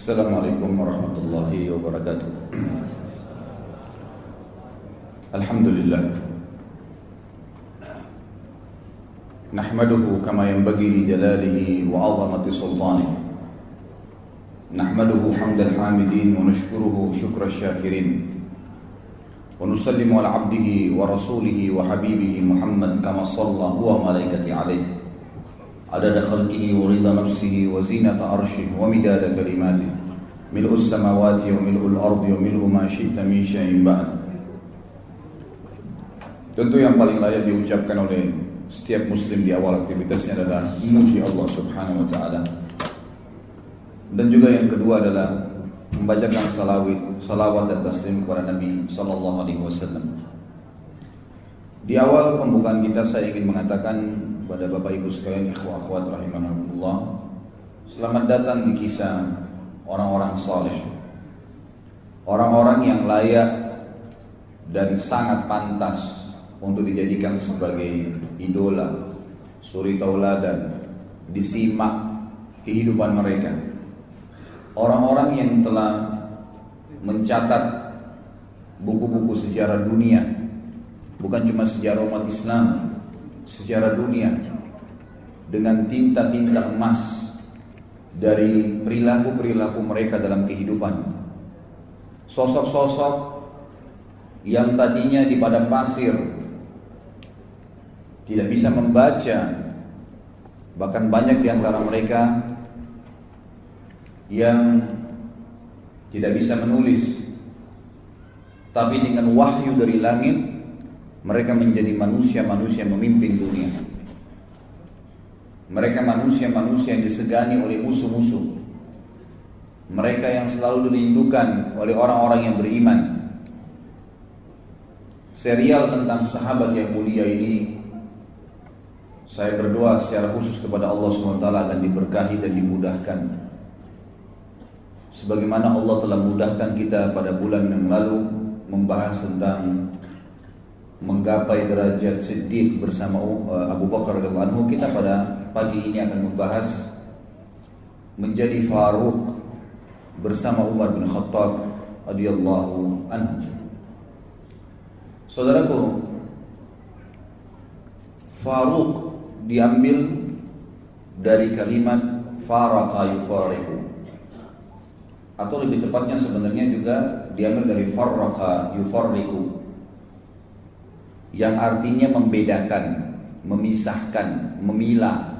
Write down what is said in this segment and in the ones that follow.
Assalamualaikum warahmatullahi wabarakatuh. Alhamdulillah. Nahmaduhu kama yanbaghi li jalalihi wa 'azamati sultanihi. Nahmaduhu hamdal hamidin wa nashkuruhu shukra syakirin. Wa nusallimu ala 'abdihi wa rasulihi wa habibihi Muhammad kama shalla huwa malaikati alaihi. Adada khalqihi wa rida nafsihi wa zinata arshihi wa midada kalimatihi mil'us samawati wa mil'ul ardi wa mil'u ma syi'ta min syai'in ba'd. Tentu yang paling layak diucapkan oleh setiap muslim di awal aktivitasnya adalah memuji Allah Subhanahu wa taala. Dan juga yang kedua adalah membacakan salawat dan taslim kepada Nabi sallallahu alaihi wasallam. Di awal pembukaan kita saya ingin mengatakan kepada Bapak Ibu sekalian, ikhwah akhwat rahimakumullah, selamat datang di kisah orang-orang saleh. Orang-orang yang layak dan sangat pantas untuk dijadikan sebagai idola, suri tauladan, disimak kehidupan mereka. Orang-orang yang telah mencatat buku-buku sejarah dunia, bukan cuma sejarah umat Islam, sejarah dunia, dengan tinta-tinta emas dari perilaku-perilaku mereka dalam kehidupan. Sosok-sosok yang tadinya di padang pasir tidak bisa membaca, bahkan banyak di antara mereka yang tidak bisa menulis, tapi dengan wahyu dari langit mereka menjadi manusia-manusia memimpin dunia. Mereka manusia-manusia yang disegani oleh musuh-musuh. Mereka yang selalu dirindukan oleh orang-orang yang beriman. Serial tentang sahabat yang mulia ini, saya berdoa secara khusus kepada Allah SWT akan diberkahi dan dimudahkan. Sebagaimana Allah telah mudahkan kita pada bulan yang lalu membahas tentang menggapai derajat Siddiq bersama Abu Bakar radhiyallahu anhu, kita pada pagi ini akan membahas menjadi Faruq bersama Umar bin Khattab radhiyallahu anhu. Saudaraku, Faruq diambil dari kalimat faraqa yufariqu, atau lebih tepatnya sebenarnya juga diambil dari farraqa yufarriqu, yang artinya membedakan, memisahkan, memilah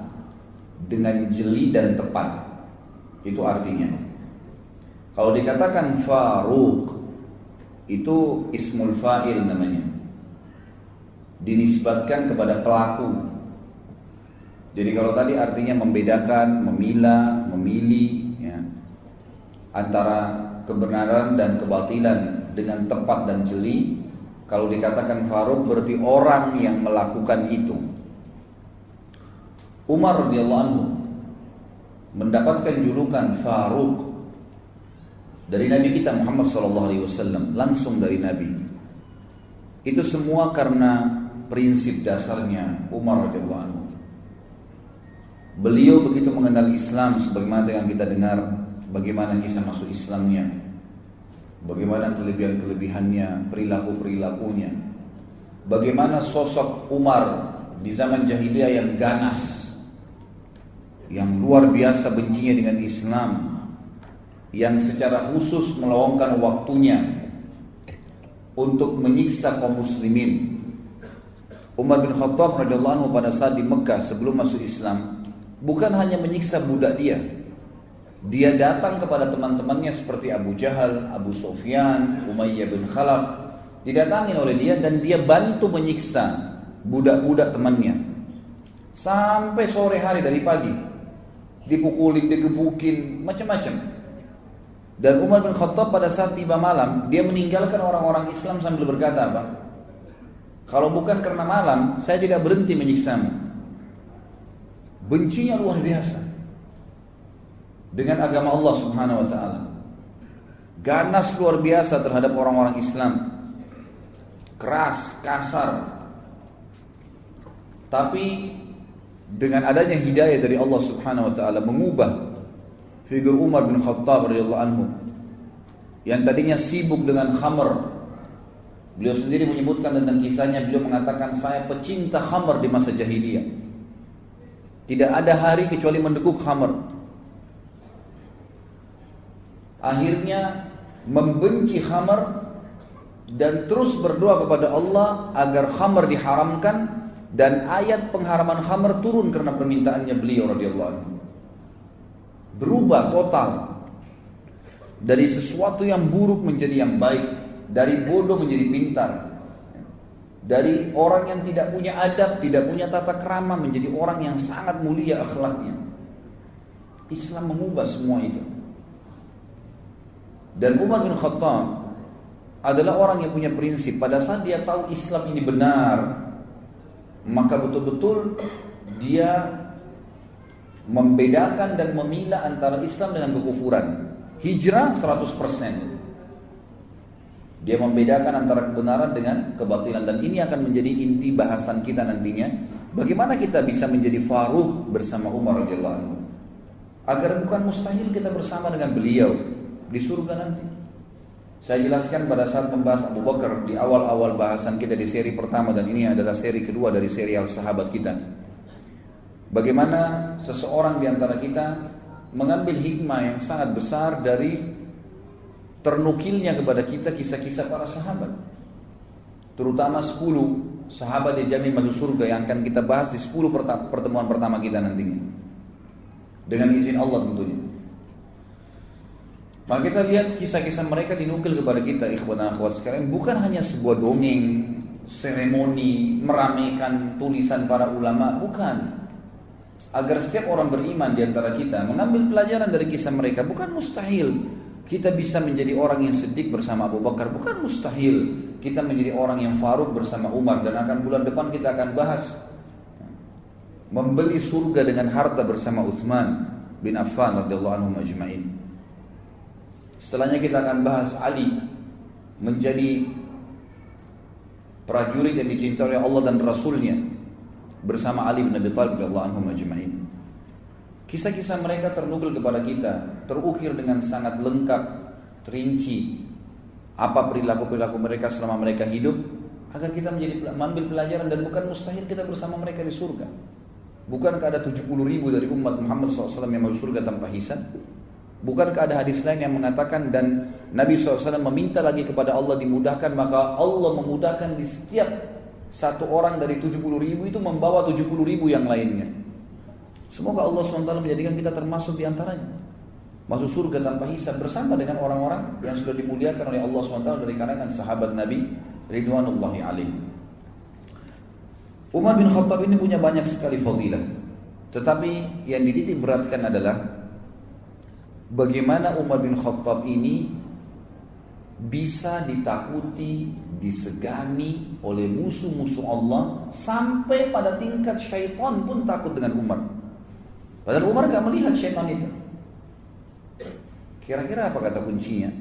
dengan jeli dan tepat. Itu artinya. Kalau dikatakan Faruq, itu ismul fa'il namanya, dinisbatkan kepada pelaku. Jadi kalau tadi artinya membedakan, memilah, memilih ya, antara kebenaran dan kebatilan dengan tepat dan jeli. Kalau dikatakan Faruq berarti orang yang melakukan itu. Umar radhiyallahu anhu mendapatkan julukan Faruq dari Nabi kita Muhammad SAW, langsung dari Nabi. Itu semua karena prinsip dasarnya Umar radhiyallahu anhu. Beliau begitu mengenal Islam, sebagaimana yang kita dengar bagaimana kisah masuk Islamnya, bagaimana kelebihan-kelebihannya, perilaku-perilakunya, bagaimana sosok Umar di zaman jahiliyah yang ganas, yang luar biasa bencinya dengan Islam, yang secara khusus meluangkan waktunya untuk menyiksa kaum muslimin. Umar bin Khattab radhiyallahu anhu pada saat di Mekah sebelum masuk Islam, bukan hanya menyiksa budak dia. Dia datang kepada teman-temannya seperti Abu Jahal, Abu Sufyan, Umayyah bin Khalaf, didatangi oleh dia dan dia bantu menyiksa budak-budak temannya sampai sore hari, dari pagi dipukulin, digebukin, macam-macam. Dan Umar bin Khattab pada saat tiba malam, dia meninggalkan orang-orang Islam sambil berkata apa? Kalau bukan karena malam, saya tidak berhenti menyiksamu. Bencinya luar biasa dengan agama Allah Subhanahu wa taala. Ganas luar biasa terhadap orang-orang Islam. Keras, kasar. Tapi dengan adanya hidayah dari Allah Subhanahu wa taala mengubah figur Umar bin Khattab radhiyallahu anhu yang tadinya sibuk dengan khamr. Beliau sendiri menyebutkan tentang kisahnya, beliau mengatakan, saya pecinta khamr di masa jahiliyah. Tidak ada hari kecuali mendekuk khamr. Akhirnya membenci khamr dan terus berdoa kepada Allah agar khamr diharamkan, dan ayat pengharaman khamr turun karena permintaannya beliau radhiyallahu anhu. Berubah total dari sesuatu yang buruk menjadi yang baik, dari bodoh menjadi pintar, dari orang yang tidak punya adab, tidak punya tata krama menjadi orang yang sangat mulia akhlaknya. Islam mengubah semua itu. Dan Umar bin Khattab adalah orang yang punya prinsip. Pada saat dia tahu Islam ini benar, maka betul-betul dia membedakan dan memilah antara Islam dengan kekufuran. Hijrah 100%. Dia membedakan antara kebenaran dengan kebatilan, dan ini akan menjadi inti bahasan kita nantinya. Bagaimana kita bisa menjadi Faruq bersama Umar radhiyallahu anhu, agar bukan mustahil kita bersama dengan beliau di surga nanti. Saya jelaskan pada saat membahas Abu Bakar di awal-awal bahasan kita di seri pertama, dan ini adalah seri kedua dari serial sahabat kita. Bagaimana seseorang di antara kita mengambil hikmah yang sangat besar dari ternukilnya kepada kita kisah-kisah para sahabat, terutama 10 sahabat yang jamin masuk surga yang akan kita bahas di 10 pertemuan pertama kita nantinya, dengan izin Allah tentunya. Maka kita lihat kisah-kisah mereka dinukil kepada kita, ikhwan dan akhwat sekalian, bukan hanya sebuah dongeng, seremoni, meramaikan tulisan para ulama, bukan. Agar setiap orang beriman di antara kita mengambil pelajaran dari kisah mereka. Bukan mustahil kita bisa menjadi orang yang siddiq bersama Abu Bakar, bukan mustahil kita menjadi orang yang Faruq bersama Umar, dan akan bulan depan kita akan bahas membeli surga dengan harta bersama Utsman bin Affan radhiyallahu anhu majma'in. Setelahnya kita akan bahas Ali menjadi prajurit yang dicintai oleh Allah dan Rasulnya bersama Ali bin Abi Thalib radhiyallahu anhu majma'in. Kisah-kisah mereka ternukil kepada kita, terukir dengan sangat lengkap, terinci apa perilaku-perilaku mereka selama mereka hidup, agar kita mengambil pelajaran, dan bukan mustahil kita bersama mereka di surga. Bukankah ada 70.000 dari umat Muhammad SAW yang masuk surga tanpa hisab? Bukankah ada hadis lain yang mengatakan, dan Nabi SAW meminta lagi kepada Allah dimudahkan, maka Allah memudahkan di setiap satu orang dari 70.000 itu membawa 70.000 yang lainnya. Semoga Allah SWT menjadikan kita termasuk di antaranya, masuk surga tanpa hisab bersama dengan orang-orang yang sudah dimuliakan oleh Allah SWT dari kalangan sahabat Nabi ridwanullahi alaihi. Umar bin Khattab ini punya banyak sekali fadilah, tetapi yang dititik beratkan adalah bagaimana Umar bin Khattab ini bisa ditakuti, disegani oleh musuh-musuh Allah, sampai pada tingkat syaitan pun takut dengan Umar. Padahal Umar gak melihat syaitan itu. Kira-kira apa kata kuncinya?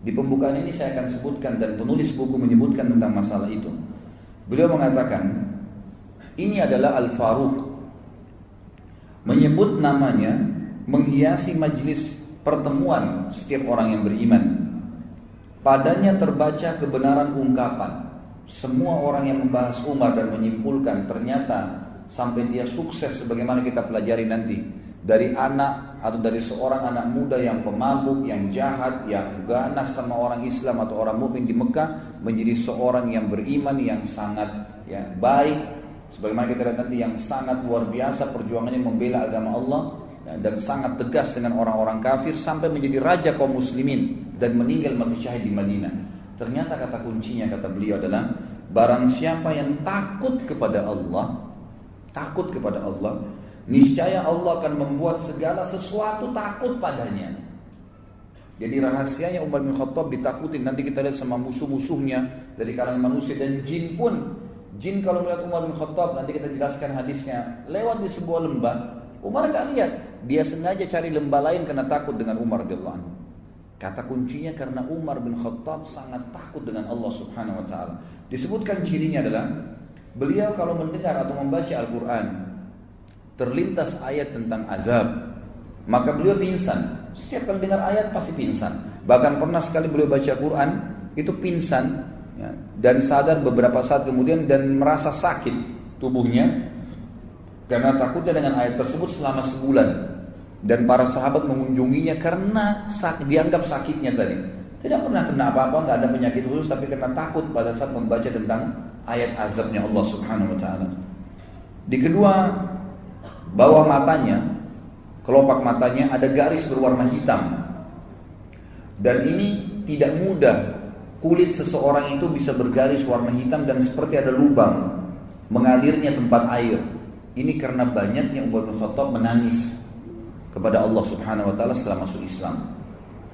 Di pembukaan ini saya akan sebutkan, dan penulis buku menyebutkan tentang masalah itu. Beliau mengatakan, ini adalah Al-Faruq. Menyebut namanya menghiasi majlis pertemuan setiap orang yang beriman. Padanya terbaca kebenaran ungkapan. Semua orang yang membahas Umar dan menyimpulkan, ternyata sampai dia sukses sebagaimana kita pelajari nanti, dari anak atau dari seorang anak muda yang pemabuk, yang jahat, yang ganas sama orang Islam atau orang mukmin di Mekah, menjadi seorang yang beriman, yang sangat baik, sebagaimana kita lihat nanti, yang sangat luar biasa perjuangannya membela agama Allah, dan sangat tegas dengan orang-orang kafir, sampai menjadi raja kaum muslimin dan meninggal mati syahid di Madinah. Ternyata kata kuncinya, kata beliau adalah, barang siapa yang takut kepada Allah, niscaya Allah akan membuat segala sesuatu takut padanya. Jadi rahasianya Umar bin Khattab ditakutin. Nanti kita lihat sama musuh-musuhnya dari kalangan manusia dan jin pun. Jin kalau melihat Umar bin Khattab, nanti kita jelaskan hadisnya, lewat di sebuah lembah, Umar gak lihat, dia sengaja cari lembah lain karena takut dengan Umar radhiyallahu anhu. Kata kuncinya karena Umar bin Khattab sangat takut dengan Allah Subhanahu wa taala. Disebutkan cirinya adalah beliau kalau mendengar atau membaca Al-Quran terlintas ayat tentang azab, maka beliau pingsan. Setiap kali dengar ayat pasti pingsan. Bahkan pernah sekali beliau baca Quran itu pingsan, ya, dan sadar beberapa saat kemudian dan merasa sakit tubuhnya karena takutnya dengan ayat tersebut selama sebulan. Dan para sahabat mengunjunginya karena dianggap sakitnya tadi. Tidak pernah kena apa-apa, nggak ada penyakit khusus, tapi karena takut pada saat membaca tentang ayat azabnya Allah Subhanahu Wa Taala. Di kedua bawah matanya, kelopak matanya ada garis berwarna hitam. Dan ini tidak mudah kulit seseorang itu bisa bergaris warna hitam dan seperti ada lubang mengalirnya tempat air. Ini karena banyaknya Umar bin Khattab menangis kepada Allah Subhanahu Wa Taala setelah masuk Islam.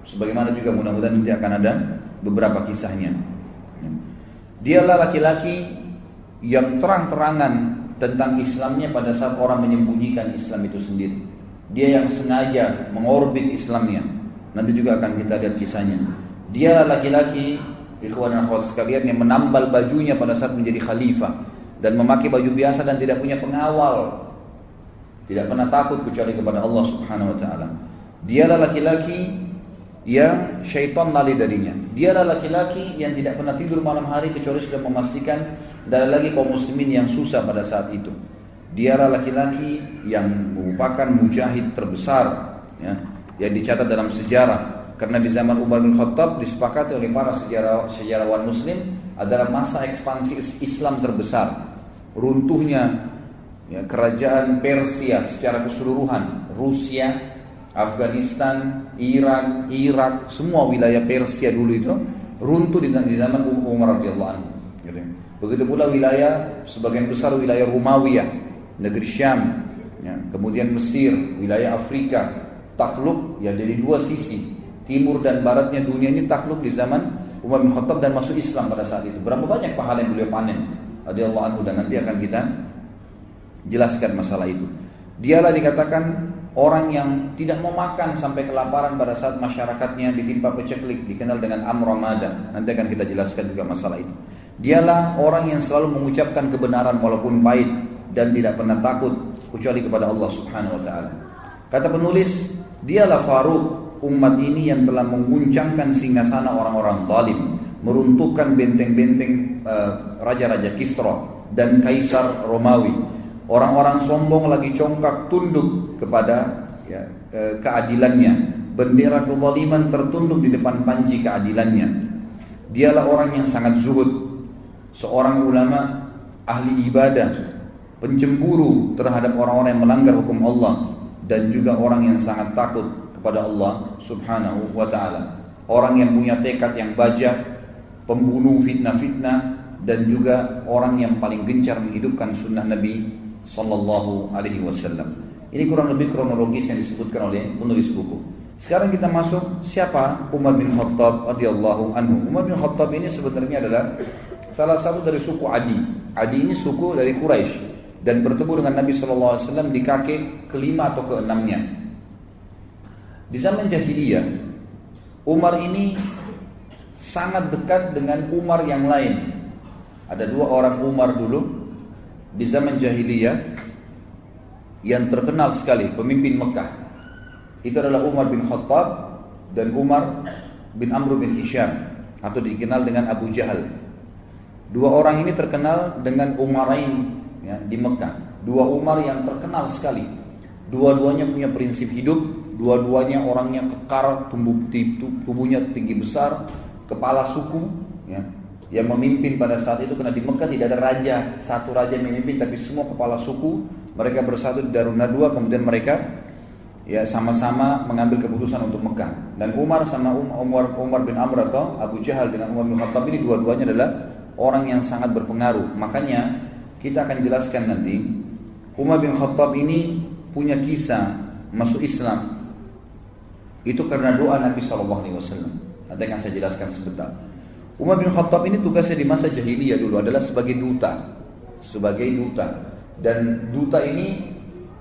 Sebagaimana juga mudah-mudahan nanti akan ada beberapa kisahnya. Dialah laki-laki yang terang-terangan tentang Islamnya pada saat orang menyembunyikan Islam itu sendiri. Dia yang sengaja mengorbit Islamnya. Nanti juga akan kita lihat kisahnya. Dia laki-laki, ikhwan dan akhwat sekalian, yang menambal bajunya pada saat menjadi khalifah dan memakai baju biasa dan tidak punya pengawal. Tidak pernah takut kecuali kepada Allah Subhanahu Wa Taala. Dialah laki-laki yang syaitan lari darinya. Dialah laki-laki yang tidak pernah tidur malam hari kecuali sudah memastikan tidak ada lagi kaum muslimin yang susah pada saat itu. Dialah laki-laki yang merupakan mujahid terbesar, ya, yang dicatat dalam sejarah. Karena di zaman Umar bin Khattab disepakati oleh para sejarawan muslim adalah masa ekspansi Islam terbesar. Runtuhnya, ya, kerajaan Persia secara keseluruhan, Rusia, Afghanistan, Iran, Irak, semua wilayah Persia dulu itu runtuh di zaman Umar radhiyallahu anhu. Begitu pula wilayah, sebagian besar wilayah Romawiya, negeri Syam, ya, kemudian Mesir, wilayah Afrika, takluk ya dari dua sisi, timur dan baratnya dunia ini takluk di zaman Umar bin Khattab dan masuk Islam pada saat itu. Berapa banyak pahala yang beliau panen radhiyallahu anhu, dan nanti akan kita jelaskan masalah itu. Dialah dikatakan orang yang tidak mau makan sampai kelaparan pada saat masyarakatnya ditimpa paceklik, dikenal dengan Amramada. Nanti akan kita jelaskan juga masalah itu. Dialah orang yang selalu mengucapkan kebenaran walaupun pahit dan tidak pernah takut kecuali kepada Allah Subhanahu Wa Taala. Kata penulis, dialah Faruq umat ini yang telah mengguncangkan singgasana orang-orang zalim, meruntuhkan benteng-benteng raja-raja Kisra dan Kaisar Romawi. Orang-orang sombong lagi congkak tunduk kepada, ya, keadilannya. Bendera kezaliman tertunduk di depan panji keadilannya. Dialah orang yang sangat zuhud, seorang ulama, ahli ibadah, pencemburu terhadap orang-orang yang melanggar hukum Allah, dan juga orang yang sangat takut kepada Allah Subhanahu Wa Taala. Orang yang punya tekad yang baja, pembunuh fitnah-fitnah, dan juga orang yang paling gencar menghidupkan sunnah Nabi Sallallahu Alaihi Wasallam. Ini kurang lebih kronologis yang disebutkan oleh penulis buku. Sekarang kita masuk, siapa Umar bin Khattab radhiyallahu anhu. Umar bin Khattab ini sebenarnya adalah salah satu dari suku Adi. Adi ini suku dari Quraisy dan bertemu dengan Nabi Sallallahu Alaihi Wasallam di kakek kelima atau keenamnya. Di zaman jahiliyah, Umar ini sangat dekat dengan Umar yang lain. Ada dua orang Umar dulu di zaman jahiliyah yang terkenal sekali, pemimpin Mekah. Itu adalah Umar bin Khattab dan Umar bin Amr bin Hisham, atau dikenal dengan Abu Jahal. Dua orang ini terkenal dengan Umarain, ya, di Mekah. Dua Umar yang terkenal sekali. Dua-duanya punya prinsip hidup, dua-duanya orangnya kekar, tubuhnya tinggi besar, kepala suku, ya, yang memimpin pada saat itu. Karena di Mekah tidak ada raja, satu raja yang memimpin, tapi semua kepala suku. Mereka bersatu di Darun Nadwa, kemudian mereka, ya, sama-sama mengambil keputusan untuk Mekah. Dan Umar sama Umar bin Amr atau Abu Jahal dengan Umar bin Khattab ini dua-duanya adalah orang yang sangat berpengaruh. Makanya kita akan jelaskan nanti, Umar bin Khattab ini punya kisah masuk Islam itu karena doa Nabi SAW. Nanti akan saya jelaskan sebentar. Umar bin Khattab ini tugasnya di masa jahiliyah dulu adalah sebagai duta. Dan duta ini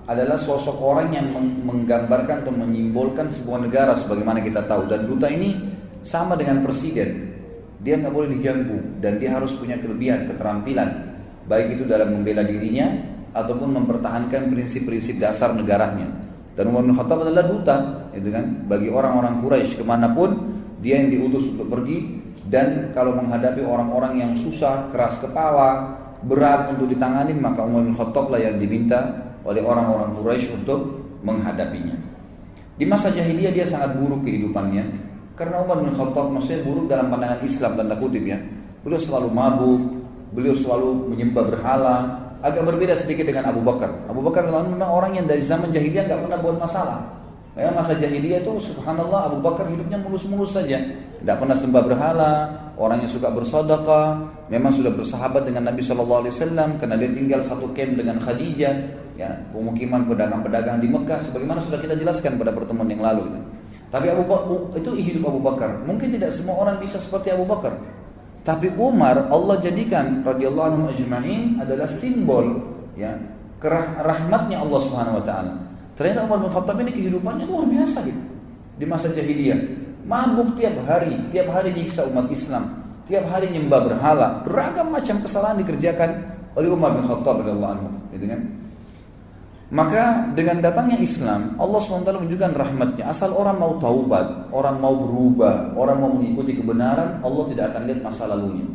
adalah sosok orang yang menggambarkan atau menyimbolkan sebuah negara sebagaimana kita tahu. Dan duta ini sama dengan presiden. Dia nggak boleh diganggu dan dia harus punya kelebihan, keterampilan, baik itu dalam membela dirinya ataupun mempertahankan prinsip-prinsip dasar negaranya. Dan Umar bin Khattab adalah duta, gitu kan, bagi orang-orang Quraisy kemanapun dia yang diutus untuk pergi. Dan kalau menghadapi orang-orang yang susah, keras kepala, berat untuk ditangani, maka Umar bin Khattab lah yang diminta oleh orang-orang Quraisy untuk menghadapinya. Di masa jahiliyah dia sangat buruk kehidupannya, karena Umar bin Khattab maksudnya buruk dalam pandangan Islam tanda kutip ya. Beliau selalu mabuk, beliau selalu menyembah berhala. Agak berbeda sedikit dengan Abu Bakar. Abu Bakar memang orang yang dari zaman jahiliyah nggak pernah buat masalah. Memang masa jahiliyah itu subhanallah Abu Bakar hidupnya mulus-mulus saja, tidak pernah sembah berhala, orang yang suka bersedekah, memang sudah bersahabat dengan Nabi SAW karena dia tinggal satu camp dengan Khadijah, ya, pemukiman pedagang-pedagang di Mekah, sebagaimana sudah kita jelaskan pada pertemuan yang lalu. Tapi Abu Bakar itu hidup Abu Bakar. Mungkin tidak semua orang bisa seperti Abu Bakar. Tapi Umar Allah jadikan radhiyallahu anhu ajma'in adalah simbol ya rahmatnya Allah Subhanahu wa taala. Ternyata Umar bin Khattab ini kehidupannya luar biasa gitu. Di masa jahiliyah, mabuk tiap hari nyiksa umat Islam, tiap hari nyembah berhala, beragam macam kesalahan dikerjakan oleh Umar bin Khattab radhiyallahu anhu, gitu kan? Maka dengan datangnya Islam, Allah SWT menunjukkan rahmatnya. Asal orang mau taubat, orang mau berubah, orang mau mengikuti kebenaran, Allah tidak akan lihat masa lalunya.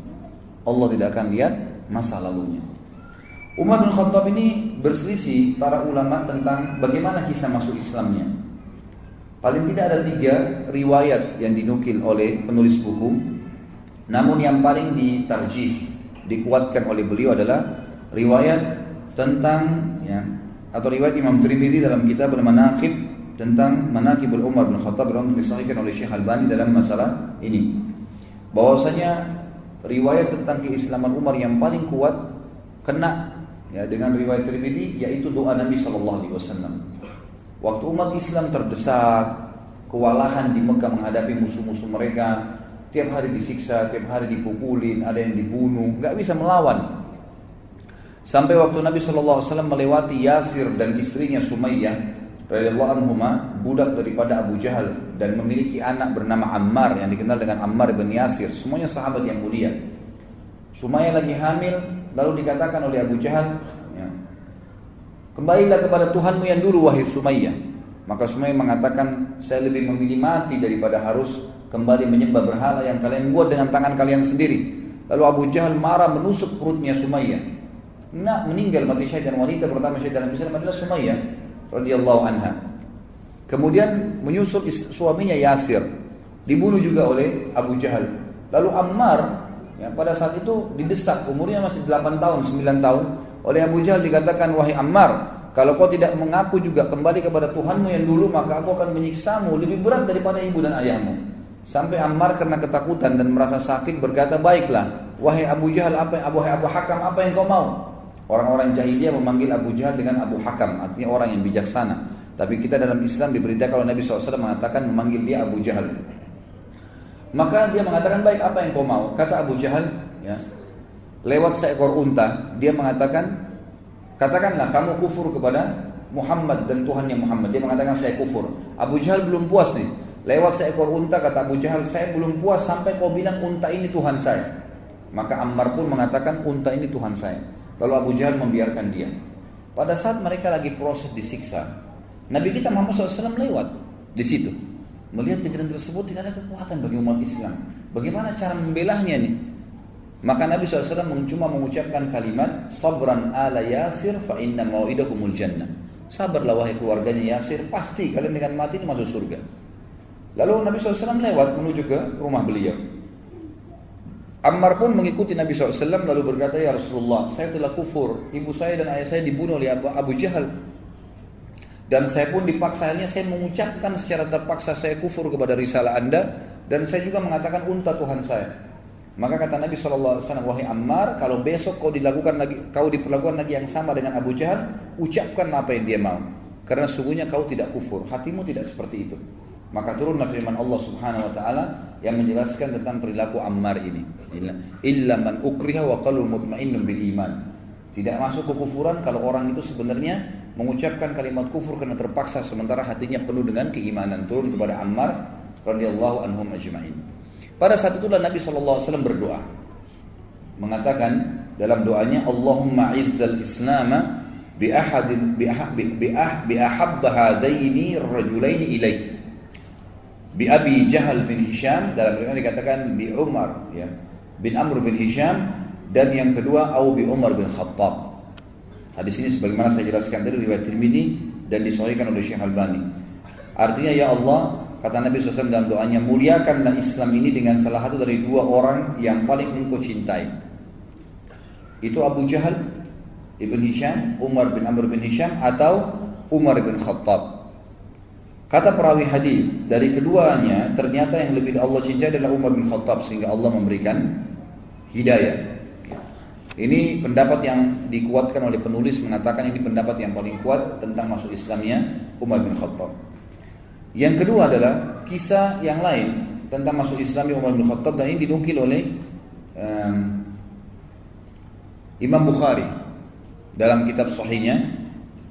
Allah tidak akan lihat masa lalunya. Umar bin Khattab ini berselisih para ulama tentang bagaimana kisah masuk Islamnya. Paling tidak ada 3 riwayat yang dinukil oleh penulis buku. Namun yang paling ditarjih, dikuatkan oleh beliau adalah riwayat tentang ya, atau riwayat Imam Tirmidzi dalam kitab Al-Manaqib tentang Manaqibul Umar bin Khattab yang disahihkan oleh Syekh Albani dalam masalah ini. Bahwasanya riwayat tentang keislaman Umar yang paling kuat kena ya dengan riwayat Tirmidzi, yaitu doa Nabi SAW. Waktu umat Islam terdesak, kewalahan di Mekah menghadapi musuh-musuh mereka, tiap hari disiksa, tiap hari dipukulin, ada yang dibunuh, nggak bisa melawan. Sampai waktu Nabi SAW melewati Yasir dan istrinya Sumayyah radhiyallahu anhuma, budak daripada Abu Jahal, dan memiliki anak bernama Ammar yang dikenal dengan Ammar bin Yasir, semuanya sahabat yang mulia. Sumayyah lagi hamil, lalu dikatakan oleh Abu Jahal, ya, kembalilah kepada Tuhanmu yang dulu wahai Sumayyah. Maka Sumayyah mengatakan, saya lebih memilih mati daripada harus kembali menyembah berhala yang kalian buat dengan tangan kalian sendiri. Lalu Abu Jahal marah menusuk perutnya Sumayyah. Meninggal mati syahid, dan wanita pertama syahid dalam Islam adalah Sumayyah radhiyallahu anha. Kemudian menyusul suaminya Yasir, dibunuh juga oleh Abu Jahal. Lalu Ammar ya, pada saat itu didesak, umurnya masih 8 tahun, 9 tahun, oleh Abu Jahal dikatakan, wahai Ammar, kalau kau tidak mengaku juga kembali kepada Tuhanmu yang dulu, maka aku akan menyiksamu lebih berat daripada ibu dan ayahmu. Sampai Ammar karena ketakutan dan merasa sakit berkata, baiklah, wahai Abu Jahal, wahai Abu Hakam, apa yang kau mau? Orang-orang jahiliyah memanggil Abu Jahal dengan Abu Hakam, artinya orang yang bijaksana. Tapi kita dalam Islam diberitakan kalau Nabi SAW mengatakan memanggil dia Abu Jahal. Maka dia mengatakan, baik, apa yang kau mau? Kata Abu Jahal, ya, lewat seekor unta, dia mengatakan, katakanlah kamu kufur kepada Muhammad dan Tuhannya Muhammad. Dia mengatakan, saya kufur. Abu Jahal belum puas nih. Lewat seekor unta, kata Abu Jahal, saya belum puas sampai kau bilang unta ini Tuhan saya. Maka Ammar pun mengatakan, unta ini Tuhan saya. Lalu Abu Jahal membiarkan dia. Pada saat mereka lagi proses disiksa, Nabi kita Muhammad SAW lewat di situ. Melihat kejadian tersebut, tidak ada kekuatan bagi umat Islam. Bagaimana cara membelahnya nih? Maka Nabi SAW cuma mengucapkan kalimat, sabran ala Yasir fa inna mau'idakumul jannah. Sabarlah wahai keluarganya Yasir, pasti kalian dengan mati ini masuk surga. Lalu Nabi SAW lewat menuju ke rumah beliau. Ammar pun mengikuti Nabi SAW lalu berkata, ya Rasulullah, saya telah kufur, ibu saya dan ayah saya dibunuh oleh Abu Jahal, dan saya pun dipaksa, akhirnya saya mengucapkan secara terpaksa saya kufur kepada risalah anda, dan saya juga mengatakan unta Tuhan saya. Maka kata Nabi SAW, wahai Ammar, kalau besok kau diperlakukan lagi yang sama dengan Abu Jahal, ucapkan apa yang dia mau, karena sungguhnya kau tidak kufur, hatimu tidak seperti itu. Maka turunlah firman Allah Subhanahu wa taala yang menjelaskan tentang perilaku Ammar ini. Illa man ukriha wa qalbu mutmainnun bil iman. Tidak masuk kekufuran kalau orang itu sebenarnya mengucapkan kalimat kufur karena terpaksa sementara hatinya penuh dengan keimanan. Turun kepada Ammar radhiyallahu anhum ajma'in. Pada saat itulah Nabi SAW berdoa, mengatakan dalam doanya, Allahumma izzal islama bi ahabba hadaini rajulaini ilai. Bi Abi Jahal bin Hisham, dalam riwayat dikatakan bi Umar ya, bin Amr bin Hisham, dan yang kedua au bi Umar bin Khattab. Hadis ini sebagaimana saya jelaskan dari riwayat Tirmidzi dan disahihkan oleh Syekh Albani. Artinya, ya Allah, kata Nabi SAW dalam doanya, muliakanlah Islam ini dengan salah satu dari dua orang yang paling engkau cintai. Itu Abu Jahal ibn Hisham, Umar bin Amr bin Hisham, atau Umar bin Khattab. Kata perawi hadis, dari keduanya ternyata yang lebih Allah cintai adalah Umar bin Khattab, sehingga Allah memberikan hidayah. Ini pendapat yang dikuatkan oleh penulis, mengatakan ini pendapat yang paling kuat tentang masuk Islamnya Umar bin Khattab. Yang kedua adalah kisah yang lain tentang masuk Islamnya Umar bin Khattab, dan ini dinukil oleh Imam Bukhari dalam kitab Sahihnya.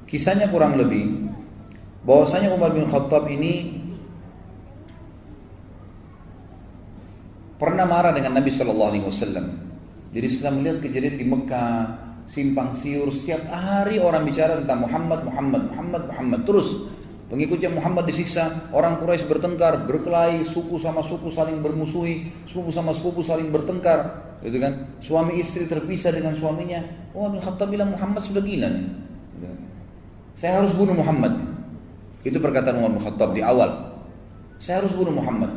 Kisahnya kurang lebih bahwasanya Umar bin Khattab ini pernah marah dengan Nabi SAW. Jadi setelah melihat kejadian di Mekah, simpang siur, setiap hari orang bicara tentang Muhammad, terus pengikutnya Muhammad disiksa, orang Quraisy bertengkar, berkelahi, suku sama suku saling bermusuhi, sepupu sama sepupu saling bertengkar, gitu kan? Suami istri terpisah dengan suaminya. Umar bin Khattab bilang, Muhammad sudah gila nih. Saya harus bunuh Muhammad. Itu perkataan Umar bin Khattab di awal. Saya harus bunuh Muhammad.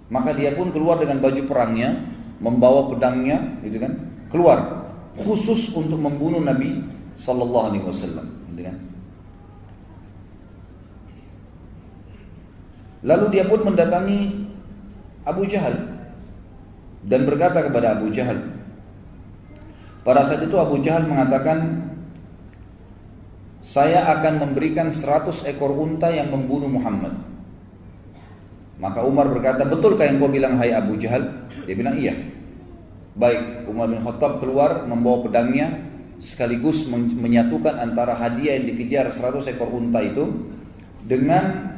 Maka dia pun keluar dengan baju perangnya, membawa pedangnya, gitu kan? Keluar khusus untuk membunuh Nabi sallallahu alaihi wasallam, gitu kan? Lalu dia pun mendatangi Abu Jahal dan berkata kepada Abu Jahal. Pada saat itu Abu Jahal mengatakan, saya akan memberikan 100 ekor unta yang membunuh Muhammad. Maka Umar berkata, betulkah yang kau bilang hai Abu Jahal? Dia bilang iya. Baik, Umar bin Khattab keluar membawa pedangnya, sekaligus menyatukan antara hadiah yang dikejar 100 ekor unta itu dengan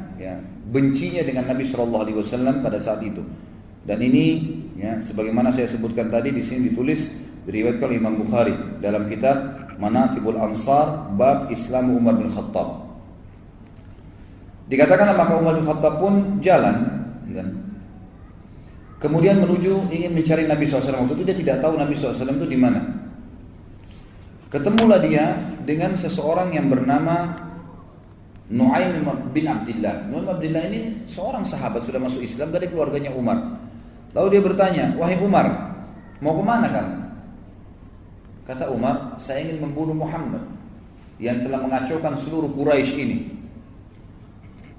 bencinya dengan Nabi SAW pada saat itu. Dan ini sebagaimana saya sebutkan tadi, di sini ditulis diriwayatkan oleh Imam Bukhari dalam kitab Manaqibul Ansar bab Islam Umar bin Khattab. Dikatakanlah maka Umar bin Khattab pun jalan kemudian menuju ingin mencari Nabi SAW. Waktu itu dia tidak tahu Nabi SAW itu di mana. Ketemulah dia dengan seseorang yang bernama Nu'aim bin Abdillah. Nu'aim bin Abdillah ini seorang sahabat, sudah masuk Islam dari keluarganya Umar. Lalu dia bertanya, wahai Umar, mau kemana kamu? Kata Umar, saya ingin membunuh Muhammad yang telah mengacaukan seluruh Quraisy ini.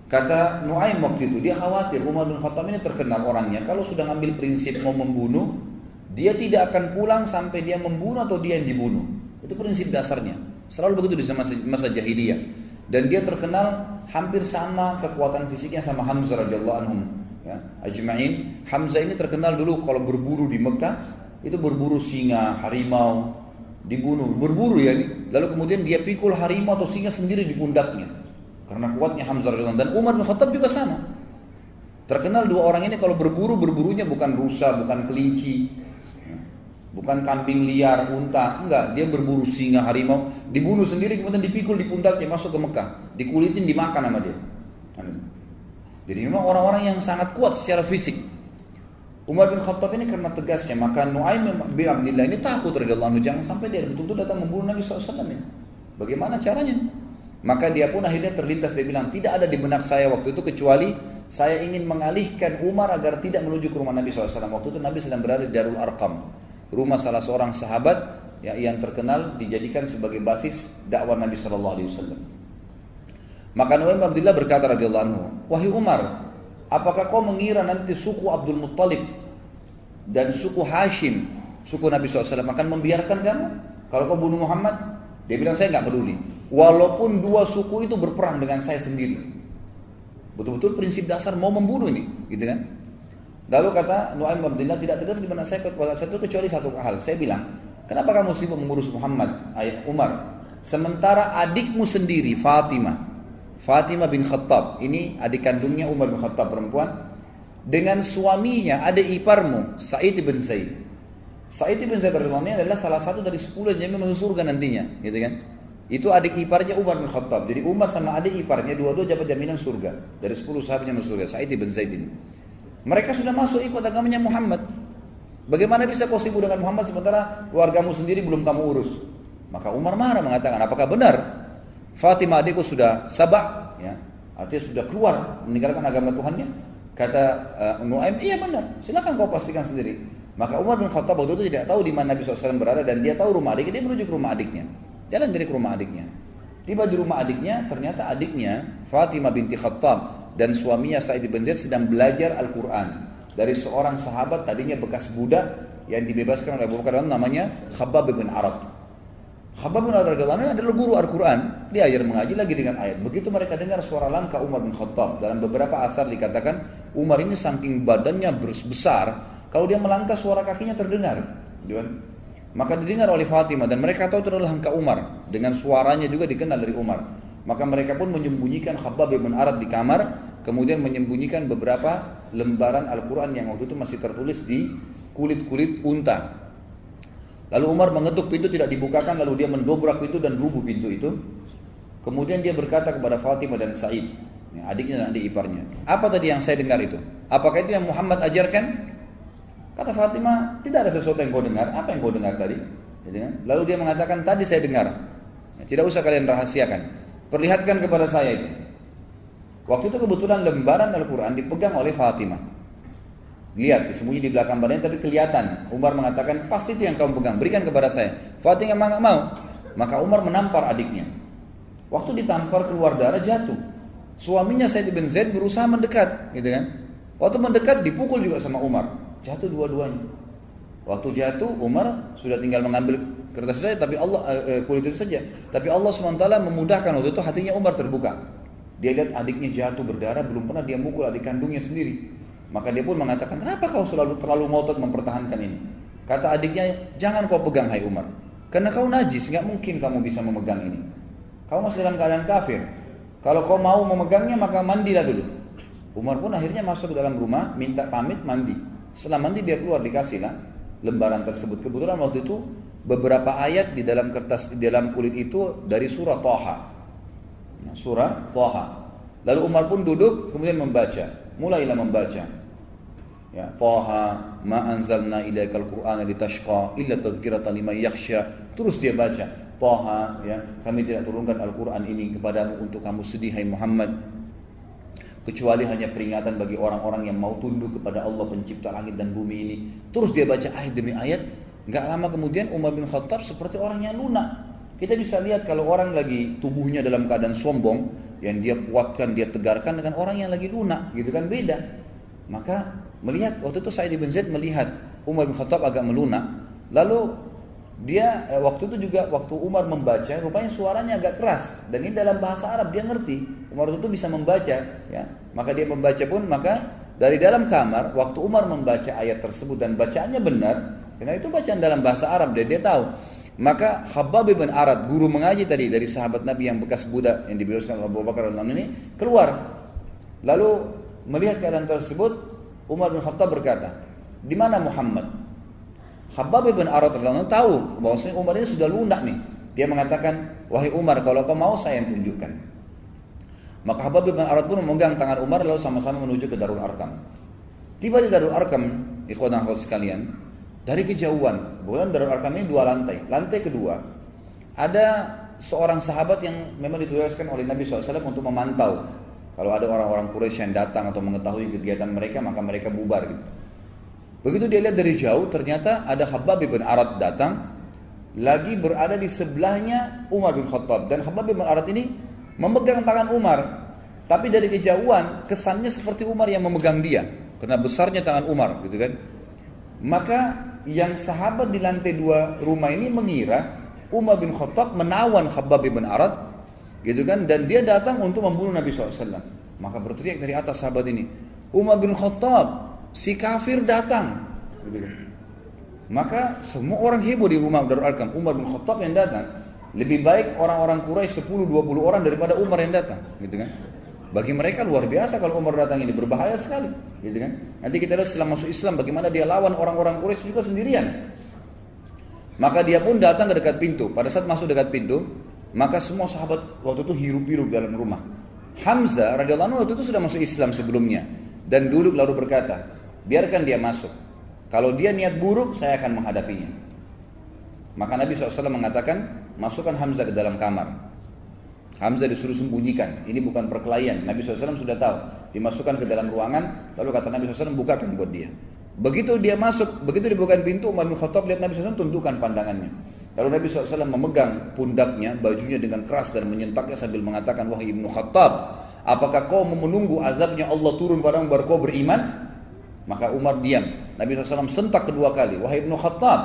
Kata Nu'aim waktu itu, dia khawatir Umar bin Khattab ini terkenal orangnya, kalau sudah ngambil prinsip mau membunuh, dia tidak akan pulang sampai dia membunuh atau dia yang dibunuh. Itu prinsip dasarnya. Selalu begitu di masa jahiliyah. Dan dia terkenal hampir sama kekuatan fisiknya sama Hamzah radhiyallahu anhum. Ajma'in. Hamzah ini terkenal dulu kalau berburu di Mekah, itu berburu singa, harimau, dibunuh, berburu ya. Lalu kemudian dia pikul harimau atau singa sendiri di pundaknya. Karena kuatnya Hamzah radhiyallahu anhu. Dan Umar bin Khattab juga sama. Terkenal dua orang ini kalau berburunya bukan rusa, bukan kelinci, bukan kambing liar, unta, enggak, dia berburu singa, harimau, dibunuh sendiri kemudian dipikul di pundaknya masuk ke Mekah, dikulitin dimakan sama dia. Jadi memang orang-orang yang sangat kuat secara fisik. Umar bin Khattab ini karena tegasnya, maka Nu'aim bin Abdillah ini takut radhiyallahu anhu, jangan sampai dia betul-betul datang membunuh Nabi SAW ini. Bagaimana caranya? Maka dia pun akhirnya terlintas, dia bilang, tidak ada di benak saya waktu itu kecuali saya ingin mengalihkan Umar agar tidak menuju ke rumah Nabi SAW. Waktu itu Nabi sedang berada di Darul Arqam, rumah salah seorang sahabat yang terkenal, dijadikan sebagai basis dakwah Nabi SAW. Maka Nu'aim bin Abdillah berkata radhiyallahu anhu, wahai Umar, apakah kau mengira nanti suku Abdul Muttalib dan suku Hashim, suku Nabi SAW akan membiarkan kamu kalau kau bunuh Muhammad? Dia bilang, saya nggak peduli, walaupun dua suku itu berperang dengan saya sendiri. Betul-betul prinsip dasar mau membunuh ini, gitu kan? Lalu kata Nu'aim bin Abdillah, tidak terdapat di mana saya itu kecuali satu hal. Saya bilang, kenapa kamu sibuk mengurus Muhammad, ayah Umar, sementara adikmu sendiri Fatimah bin Khattab, ini adik kandungnya Umar bin Khattab perempuan, dengan suaminya adik iparmu Sa'id bin Zaid. Sa'id bin Zaid radhiyallahu anhu adalah salah satu dari 10 yang masuk surga nantinya, gitu kan? Itu adik iparnya Umar bin Khattab. Jadi Umar sama adik iparnya dua-dua dapat jaminan surga. Dari 10 sahabatnya masuk surga, Sa'id bin Zaid ini. Mereka sudah masuk ikut agamanya Muhammad. Bagaimana bisa kau sibuk dengan Muhammad sementara keluargamu sendiri belum kamu urus? Maka Umar marah mengatakan, apakah benar Fatimah adikku sudah sabah, ya, artinya sudah keluar meninggalkan agama Tuhannya? Kata Nuaim, iya benar, silakan kau pastikan sendiri. Maka Umar bin Khattab waktu itu tidak tahu di mana Nabi SAW berada dan dia tahu rumah adiknya, dia menuju ke rumah adiknya. Jalan dari ke rumah adiknya. Tiba di rumah adiknya, ternyata adiknya Fatimah binti Khattab dan suaminya Sa'id bin Zaid sedang belajar Al-Quran dari seorang sahabat tadinya bekas budak yang dibebaskan oleh Abu Bakar, namanya Khabbab bin Arad. Khabbab bin Arad adalah guru Al-Quran, dia ajar mengaji lagi dengan ayat. Begitu mereka dengar suara langkah Umar bin Khattab, dalam beberapa athar dikatakan Umar ini saking badannya besar, kalau dia melangkah suara kakinya terdengar, gitu kan? Maka didengar oleh Fatimah dan mereka tahu itu adalah langkah Umar, dengan suaranya juga dikenal dari Umar. Maka mereka pun menyembunyikan Khabbab bin Arad di kamar, kemudian menyembunyikan beberapa lembaran Al-Quran yang waktu itu masih tertulis di kulit-kulit unta. Lalu Umar mengetuk pintu, tidak dibukakan, lalu dia mendobrak pintu dan rubuh pintu itu. Kemudian dia berkata kepada Fatimah dan Sa'id, adiknya dan adik iparnya, apa tadi yang saya dengar itu? Apakah itu yang Muhammad ajarkan? Kata Fatimah, tidak ada sesuatu yang kau dengar. Apa yang kau dengar tadi? Lalu dia mengatakan, tadi saya dengar. Tidak usah kalian rahasiakan. Perlihatkan kepada saya itu. Waktu itu kebetulan lembaran Al-Quran dipegang oleh Fatimah. Lihat, disembunyi di belakang badannya tapi kelihatan. Umar mengatakan, pasti itu yang kamu pegang, berikan kepada saya. Fatimah nggak mau. Maka Umar menampar adiknya. Waktu ditampar keluar darah, jatuh. Suaminya Sa'id bin Zaid berusaha mendekat, gitu kan? Waktu mendekat dipukul juga sama Umar. Jatuh dua-duanya. Waktu jatuh Umar sudah tinggal mengambil kertas saja, tapi Allah kulit itu saja. Tapi Allah SWT memudahkan waktu itu hatinya Umar terbuka. Dia lihat adiknya jatuh berdarah, belum pernah dia mukul adik kandungnya sendiri. Maka dia pun mengatakan, kenapa kau terlalu ngotot mempertahankan ini? Kata adiknya, jangan kau pegang hai Umar, karena kau najis, nggak mungkin kamu bisa memegang ini. Kau masih dalam keadaan kafir. Kalau kau mau memegangnya maka mandilah dulu. Umar pun akhirnya masuk ke dalam rumah, minta pamit mandi. Setelah mandi dia keluar, dikasihlah lembaran tersebut. Kebetulan waktu itu beberapa ayat di dalam kertas, di dalam kulit itu dari surah Thaha. Surah Thaha. Lalu Umar pun duduk kemudian membaca. Mulailah membaca. Ya, Thaha ma anzalna ilaikal qur'ana litashqa illa tadhkiratan liman yakhsha. Terus dia baca. Thaha, ya, kami tidak turunkan Al-Quran ini kepadamu untuk kamu sedih hai Muhammad, kecuali hanya peringatan bagi orang-orang yang mau tunduk kepada Allah pencipta langit dan bumi ini. Terus dia baca ayat demi ayat. Gak lama kemudian Umar bin Khattab seperti orang yang lunak. Kita bisa lihat kalau orang lagi tubuhnya dalam keadaan sombong, yang dia kuatkan, dia tegarkan, dengan orang yang lagi lunak, gitu kan, beda. Maka melihat waktu itu Sa'id bin Zaid melihat Umar bin Khattab agak melunak. Lalu dia waktu itu juga waktu Umar membaca, rupanya suaranya agak keras dan ini dalam bahasa Arab, dia ngerti. Umar itu bisa membaca, ya. Maka dia membaca pun, maka dari dalam kamar waktu Umar membaca ayat tersebut dan bacaannya benar, karena itu bacaan dalam bahasa Arab, dia tahu. Maka Khabbab bin Arad, guru mengaji tadi dari sahabat Nabi yang bekas budak yang dibebaskan oleh Abu Bakar radhiyallahu anhu ini, keluar. Lalu melihat keadaan tersebut, Umar bin Khattab berkata, "Di mana Muhammad?" Khabbab bin Arad radhiyallahu anhu tahu bahwasanya Umar ini sudah lunak nih. Dia mengatakan, "Wahai Umar, kalau kau mau saya yang tunjukkan." Maka Khabbab bin Arad pun memegang tangan Umar lalu sama-sama menuju ke Darul Arqam. Tiba di Darul Arqam, ikhwan dan akhwat sekalian, dari kejauhan, bukan Darul Arqam ini 2 lantai. Lantai kedua, ada seorang sahabat yang memang ditugaskan oleh Nabi SAW untuk memantau. Kalau ada orang-orang Quraisy yang datang atau mengetahui kegiatan mereka, maka mereka bubar gitu. Begitu dia lihat dari jauh, ternyata ada Khabbab bin Arad datang, lagi berada di sebelahnya Umar bin Khattab. Dan Khabbab bin Arad ini memegang tangan Umar, tapi dari kejauhan kesannya seperti Umar yang memegang dia, karena besarnya tangan Umar, gitu kan. Maka yang sahabat di lantai 2 rumah ini mengira Umar bin Khattab menawan Khabbab bin Arad, gitu kan, dan dia datang untuk membunuh Nabi SAW. Maka berteriak dari atas sahabat ini, Umar bin Khattab, si kafir datang, gitu kan. Maka semua orang heboh di rumah Darul Arqam. Umar bin Khattab yang datang. Lebih baik orang-orang Quraisy 10-20 orang daripada Umar yang datang, gitu kan. Bagi mereka luar biasa kalau Umar datang, ini berbahaya sekali, gitu kan. Nanti kita lihat setelah masuk Islam bagaimana dia lawan orang-orang Quraisy juga sendirian. Maka dia pun datang ke dekat pintu. Pada saat masuk dekat pintu, Maka semua sahabat waktu itu hirup-hirup dalam rumah. Hamzah radhiyallahu anhu waktu itu sudah masuk Islam sebelumnya dan duduk lalu berkata, biarkan dia masuk. Kalau dia niat buruk, saya akan menghadapinya. Maka Nabi SAW mengatakan, masukkan Hamzah ke dalam kamar. Hamzah disuruh sembunyikan. Ini bukan perkelahian. Nabi SAW sudah tahu. Dimasukkan ke dalam ruangan. Lalu kata Nabi SAW, bukakan buat dia. Begitu dia masuk, begitu dibukakan pintu, Umar bin Khattab lihat Nabi SAW, tundukkan pandangannya. Lalu Nabi SAW memegang pundaknya, bajunya dengan keras dan menyentaknya sambil mengatakan, wahai Ibnu Khattab, apakah kau menunggu azabnya Allah turun padamu baru kau beriman? Maka Umar diam. Nabi SAW sentak kedua kali, wahai Ibnu Khattab,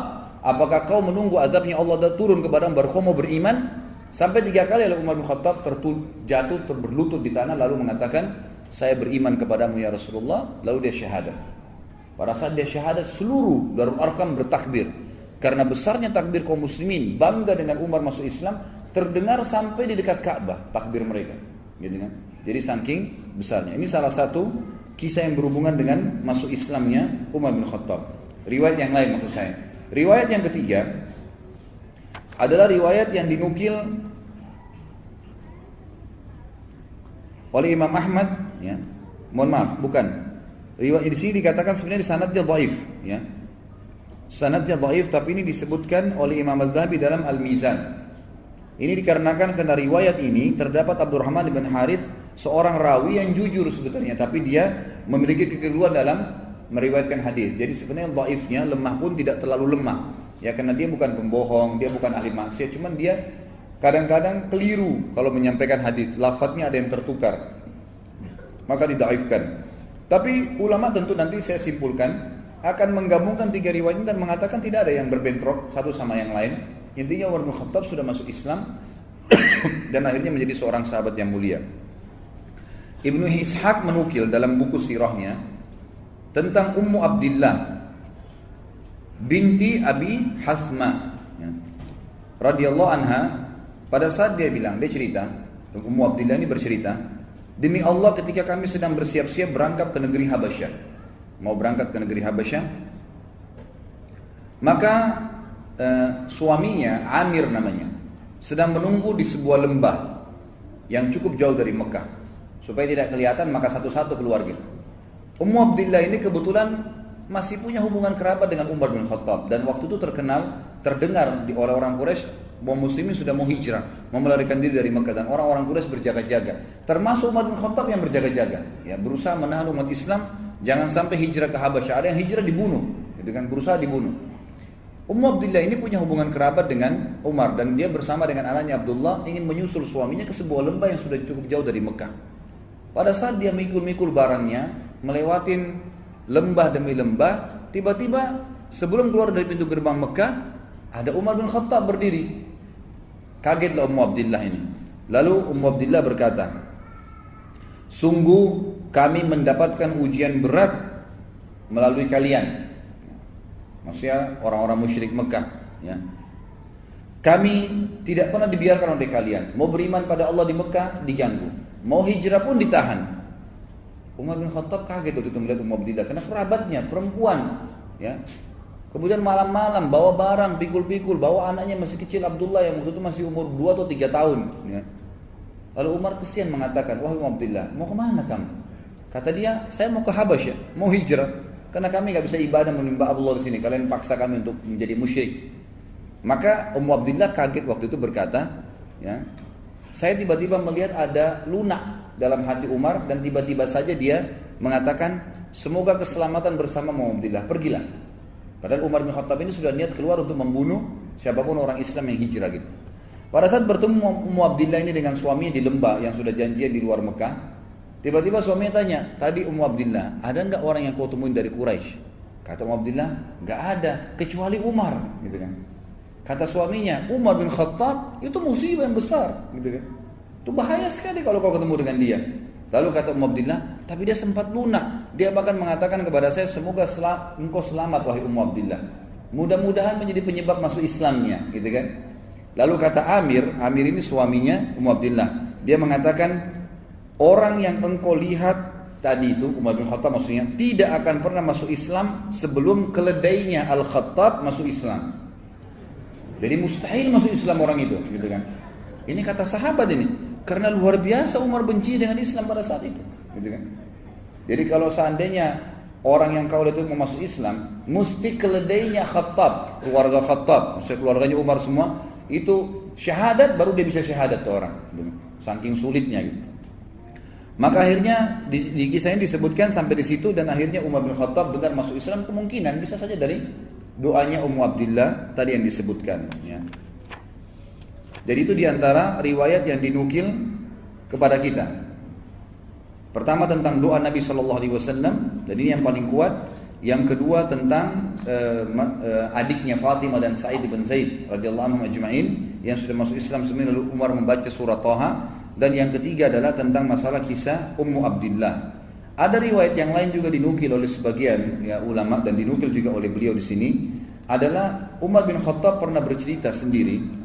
apakah kau menunggu azabnya Allah turun kepadamu baru kau mau beriman? Sampai 3 kali lalu Umar bin Khattab jatuh berlutut di tanah lalu mengatakan, saya beriman kepadamu ya Rasulullah. Lalu dia syahadat. Pada saat dia syahadat, seluruh Darul Arqam bertakbir. Karena besarnya takbir kaum muslimin, bangga dengan Umar masuk Islam, terdengar sampai di dekat Ka'bah takbir mereka. Gitu kan? Jadi saking besarnya. Ini salah satu kisah yang berhubungan dengan masuk Islamnya Umar bin Khattab. Riwayat yang lain maksud saya. Riwayat yang ketiga adalah riwayat yang dinukil oleh Imam Ahmad, ya. Mohon maaf, bukan. Riwayat di sini dikatakan sebenarnya di sanadnya dhaif, ya. Sanadnya dhaif, tapi ini disebutkan oleh Imam Az-Zahabi dalam Al-Mizan. Ini dikarenakan karena riwayat ini terdapat Abdurrahman bin Harith, seorang rawi yang jujur sebetulnya, tapi dia memiliki kekeliruan dalam meriwayatkan hadis. Jadi sebenarnya dhaifnya, lemah pun tidak terlalu lemah. Ya karena dia bukan pembohong, dia bukan ahli maksiat, cuman dia kadang-kadang keliru kalau menyampaikan hadis, lafadznya ada yang tertukar, maka didhaifkan. Tapi ulama tentu nanti saya simpulkan akan menggabungkan 3 riwayat ini dan mengatakan tidak ada yang berbentrok satu sama yang lain. Intinya Umar bin Khattab sudah masuk Islam dan akhirnya menjadi seorang sahabat yang mulia. Ibnu Ishaq menukil dalam buku sirahnya tentang Ummu Abdillah binti Abi Hathma, ya, radhiyallahu anha. Pada saat dia cerita, Ummu Abdillah ini bercerita, demi Allah ketika kami sedang bersiap-siap berangkat ke negeri Habasyah, mau berangkat ke negeri Habasyah, maka suaminya Amir namanya sedang menunggu di sebuah lembah yang cukup jauh dari Mekah supaya tidak kelihatan, maka satu-satu keluar gitu. Ummu Abdillah ini kebetulan masih punya hubungan kerabat dengan Umar bin Khattab dan waktu itu terdengar di orang-orang Quraisy bahwa muslimin sudah mau hijrah, mau melarikan diri dari Mekah, dan orang-orang Quraisy berjaga-jaga. Termasuk Umar bin Khattab yang berjaga-jaga, ya, berusaha menahan umat Islam jangan sampai hijrah ke Habasyah. Ada yang hijrah dibunuh, gitu kan, berusaha dibunuh. Ummu Abdillah ini punya hubungan kerabat dengan Umar dan dia bersama dengan anaknya Abdullah ingin menyusul suaminya ke sebuah lembah yang sudah cukup jauh dari Mekah. Pada saat dia mikul-mikul barangnya, melewatin lembah demi lembah, tiba-tiba sebelum keluar dari pintu gerbang Mekah, ada Umar bin Khattab berdiri. Kagetlah Ummu Abdillah ini. Lalu Ummu Abdillah berkata, sungguh kami mendapatkan ujian berat melalui kalian. Maksudnya orang-orang musyrik Mekah, ya. Kami tidak pernah dibiarkan oleh kalian. Mau beriman pada Allah di Mekah diganggu, mau hijrah pun ditahan. Umar bin Khattab kaget waktu itu melihat Ummu Abdillah karena kerabatnya perempuan, ya. Kemudian malam-malam bawa barang, pikul-pikul, bawa anaknya masih kecil Abdullah yang waktu itu masih umur 2 atau 3 tahun, ya. Lalu Umar kesian mengatakan, wahai Ummu Abdillah, mau kemana kamu? Kata dia, saya mau ke Habasyah, mau hijrah. Karena kami nggak bisa ibadah menyembah Allah di sini. Kalian paksa kami untuk menjadi musyrik. Maka Ummu Abdillah kaget waktu itu berkata, ya, saya tiba-tiba melihat ada lunak dalam hati Umar dan tiba-tiba saja dia mengatakan, semoga keselamatan bersama Ummu Abdillah. Pergilah. Padahal Umar bin Khattab ini sudah niat keluar untuk membunuh siapapun orang Islam yang hijrah gitu. Pada saat bertemu Ummu Abdillah ini dengan suaminya di lembah yang sudah janjian di luar Mekah, tiba-tiba suaminya tanya, tadi Ummu Abdillah, ada enggak orang yang kau temuin dari Quraisy? Kata Ummu Abdillah, enggak ada, kecuali Umar, gitu kan. Kata suaminya, Umar bin Khattab itu musibah yang besar, gitu kan. Itu bahaya sekali kalau kau ketemu dengan dia. Lalu kata Ummu Abdillah, tapi dia sempat lunak. Dia bahkan mengatakan kepada saya, semoga engkau selamat wahai Ummu Abdillah. Mudah-mudahan menjadi penyebab masuk Islamnya, gitu kan. Lalu kata Amir ini suaminya Ummu Abdillah. Dia mengatakan, orang yang engkau lihat tadi itu, Umar bin Khattab maksudnya, tidak akan pernah masuk Islam sebelum keledainya Al-Khattab masuk Islam. Jadi mustahil masuk Islam orang itu, gitu kan. Ini kata sahabat ini. Karena luar biasa Umar benci dengan Islam pada saat itu. Gitu kan? Jadi kalau seandainya orang yang kau lihat itu mau masuk Islam, mesti keledainya Khattab, keluarga Khattab, maksudnya keluarganya Umar semua, itu syahadat baru dia bisa syahadat tuh orang. Gitu. Saking sulitnya gitu. Maka akhirnya di kisah ini disebutkan sampai di situ dan akhirnya Umar bin Khattab benar masuk Islam, kemungkinan bisa saja dari doanya Ummu Abdillah tadi yang disebutkan. Ya. Jadi itu diantara riwayat yang dinukil kepada kita. Pertama tentang doa Nabi Shallallahu Alaihi Wasallam dan ini yang paling kuat. Yang kedua tentang adiknya Fatimah dan Sa'id bin Zaid radhiyallahu anhum ajma'in yang sudah masuk Islam sebenarnya, lalu Umar membaca surah Thaha. Dan yang ketiga adalah tentang masalah kisah Ummu Abdillah. Ada riwayat yang lain juga dinukil oleh sebagian ya, ulama dan dinukil juga oleh beliau di sini adalah Umar bin Khattab pernah bercerita sendiri.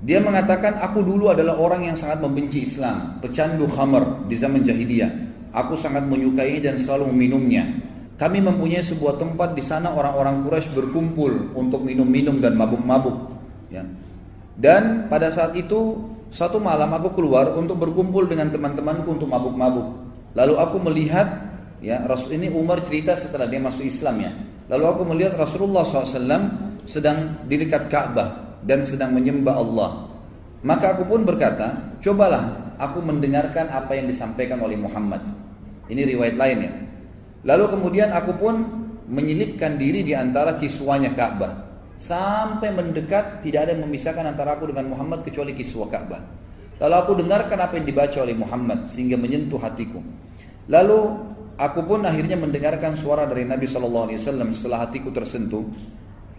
Dia mengatakan, aku dulu adalah orang yang sangat membenci Islam, pecandu khamar di zaman jahiliyah. Aku sangat menyukai dan selalu meminumnya. Kami mempunyai sebuah tempat di sana orang-orang Quraisy berkumpul untuk minum-minum dan mabuk-mabuk. Ya. Dan pada saat itu satu malam aku keluar untuk berkumpul dengan teman-temanku untuk mabuk-mabuk. Lalu aku melihat, ya Rasul ini Umar cerita setelah dia masuk Islam ya. Lalu aku melihat Rasulullah SAW sedang di dekat Ka'bah dan sedang menyembah Allah. Maka aku pun berkata, cobalah aku mendengarkan apa yang disampaikan oleh Muhammad. Ini riwayat lain ya. Lalu kemudian aku pun menyelipkan diri di antara kiswanya Ka'bah. Sampai mendekat tidak ada yang memisahkan antara aku dengan Muhammad kecuali kiswah Ka'bah. Lalu aku dengarkan apa yang dibaca oleh Muhammad sehingga menyentuh hatiku. Lalu aku pun akhirnya mendengarkan suara dari Nabi SAW setelah hatiku tersentuh.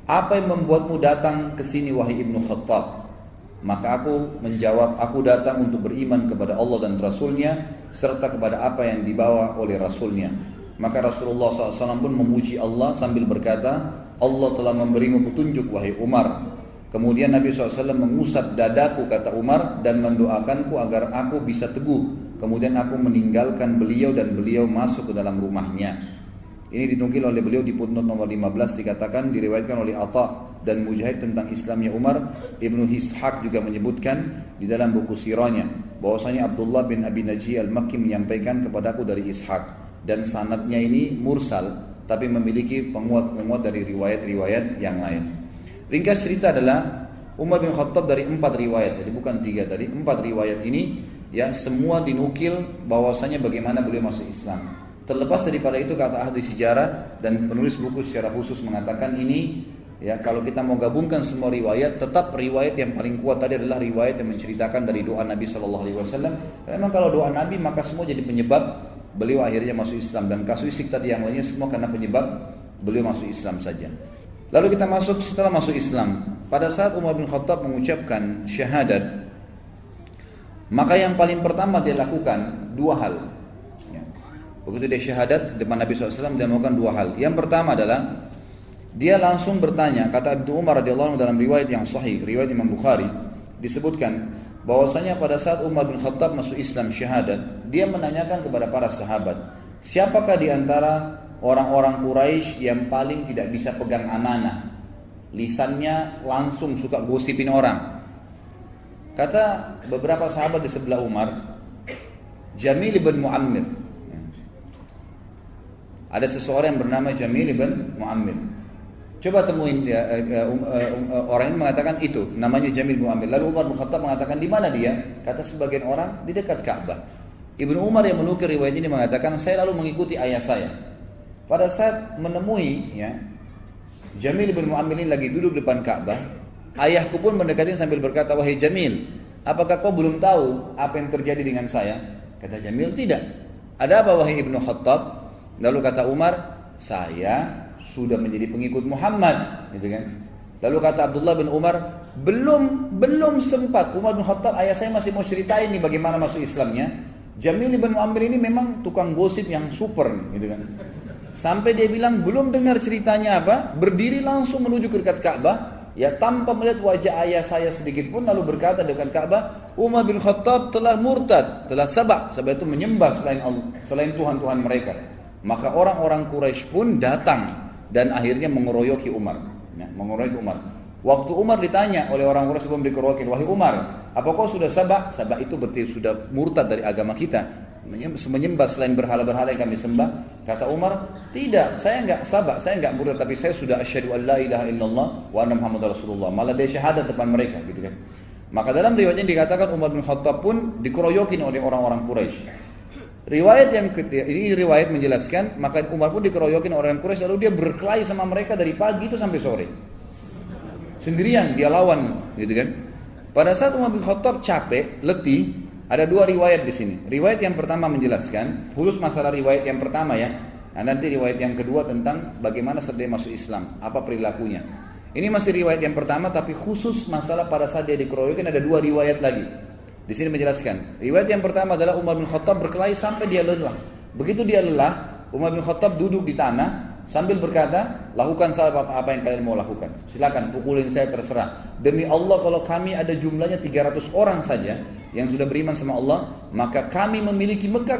Apa yang membuatmu datang ke sini wahai Ibnu Khattab? Maka aku menjawab, aku datang untuk beriman kepada Allah dan Rasulnya serta kepada apa yang dibawa oleh Rasulnya. Maka Rasulullah SAW pun memuji Allah sambil berkata, Allah telah memberimu petunjuk wahai Umar. Kemudian Nabi SAW mengusap dadaku kata Umar dan mendoakanku agar aku bisa teguh. Kemudian aku meninggalkan beliau dan beliau masuk ke dalam rumahnya. Ini dinukil oleh beliau di footnote nomor 15 dikatakan diriwayatkan oleh Atha dan Mujahid tentang Islamnya Umar. Ibnu Ishaq juga menyebutkan di dalam buku sirahnya bahwasanya Abdullah bin Abi Najih al-Makki menyampaikan kepadaku dari Ishaq. Dan sanadnya ini mursal tapi memiliki penguat-penguat dari riwayat-riwayat yang lain. Ringkas cerita adalah Umar bin Khattab dari 4 riwayat, jadi bukan 3 tadi, 4 riwayat ini ya semua dinukil bahwasanya bagaimana beliau masuk Islam. Terlepas daripada itu kata ahli sejarah dan penulis buku secara khusus mengatakan ini ya kalau kita mau gabungkan semua riwayat, tetap riwayat yang paling kuat tadi adalah riwayat yang menceritakan dari doa Nabi SAW. Memang kalau doa Nabi maka semua jadi penyebab beliau akhirnya masuk Islam dan kasuistik tadi yang lainnya semua karena penyebab beliau masuk Islam saja. Lalu kita masuk setelah masuk Islam. Pada saat Umar bin Khattab mengucapkan syahadat, maka yang paling pertama dia lakukan 2 hal. Ya. Begitu dia syahadat depan Nabi SAW dia melakukan 2 hal. Yang pertama adalah dia langsung bertanya, kata Ibnu Umar radhiyallahu anhu dalam riwayat yang sahih, riwayat Imam Bukhari disebutkan bahwasanya pada saat Umar bin Khattab masuk Islam syahadat, dia menanyakan kepada para sahabat, siapakah di antara orang-orang Quraisy yang paling tidak bisa pegang amanah? Lisannya langsung suka gosipin orang. Kata beberapa sahabat di sebelah Umar, Jamil bin Muammir. Ada seseorang yang bernama Jamil bin Muammir. Coba temuin orang ini mengatakan itu namanya Jamil bin Muammir. Lalu Umar bin Khattab mengatakan di mana dia? Kata sebagian orang di dekat Ka'bah. Ibnu Umar yang menukil riwayat ini mengatakan saya lalu mengikuti ayah saya. Pada saat menemui ya Jamil bin Muammir ini lagi duduk depan Ka'bah, ayahku pun mendekati sambil berkata, wahai Jamil, apakah kau belum tahu apa yang terjadi dengan saya? Kata Jamil, tidak. Ada apa wahai Ibnu Khattab? Lalu kata Umar, saya sudah menjadi pengikut Muhammad, gitu kan? Lalu kata Abdullah bin Umar, belum sempat. Umar bin Khattab, ayah saya masih mau ceritain nih bagaimana masuk Islamnya. Jamil bin Muammir ini memang tukang gosip yang super, gitu kan? Sampai dia bilang belum dengar ceritanya apa, berdiri langsung menuju ke dekat Ka'bah, ya tanpa melihat wajah ayah saya sedikit pun, lalu berkata dekat Ka'bah, Umar bin Khattab telah murtad, telah sabak itu menyembah selain Allah, selain Tuhan-Tuhan mereka. Maka orang-orang Quraisy pun datang dan akhirnya mengeroyoki Umar. ya, mengeroyok Umar. Waktu Umar ditanya oleh orang Quraisy sebelum dikeroyokin, wahai Umar, apa kau sudah sabah? Sabah itu berarti sudah murtad dari agama kita, menyembah selain berhala-berhala yang kami sembah. Kata Umar, tidak, saya enggak sabah, saya enggak murtad, tapi saya sudah asyhadu an la ilaha illallah wa anna muhammadar rasulullah. Malah dia syahadat depan mereka, gitu kan. Maka dalam riwayatnya dikatakan Umar bin Khattab pun dikeroyokin oleh orang-orang Quraisy. Riwayat yang ini riwayat menjelaskan, maka Umar pun dikeroyokin orang Quraisy, lalu dia berkelahi sama mereka dari pagi itu sampai sore. Sendirian dia lawan, gitu kan. Pada saat Umar bin Khattab capek, letih, ada dua riwayat di sini. Riwayat yang pertama menjelaskan, khusus masalah riwayat yang pertama ya. Nah, nanti riwayat yang kedua tentang bagaimana setelah dia masuk Islam, apa perilakunya. Ini masih riwayat yang pertama, tapi khusus masalah pada saat dia dikeroyokin ada dua riwayat lagi. Di sini menjelaskan. Riwayat yang pertama adalah Umar bin Khattab berkelahi sampai dia lelah. Begitu dia lelah, Umar bin Khattab duduk di tanah sambil berkata, lakukan apa yang kalian mau lakukan. Silakan pukulin saya, terserah. Demi Allah, kalau kami ada jumlahnya 300 orang saja yang sudah beriman sama Allah, maka kami memiliki Mekah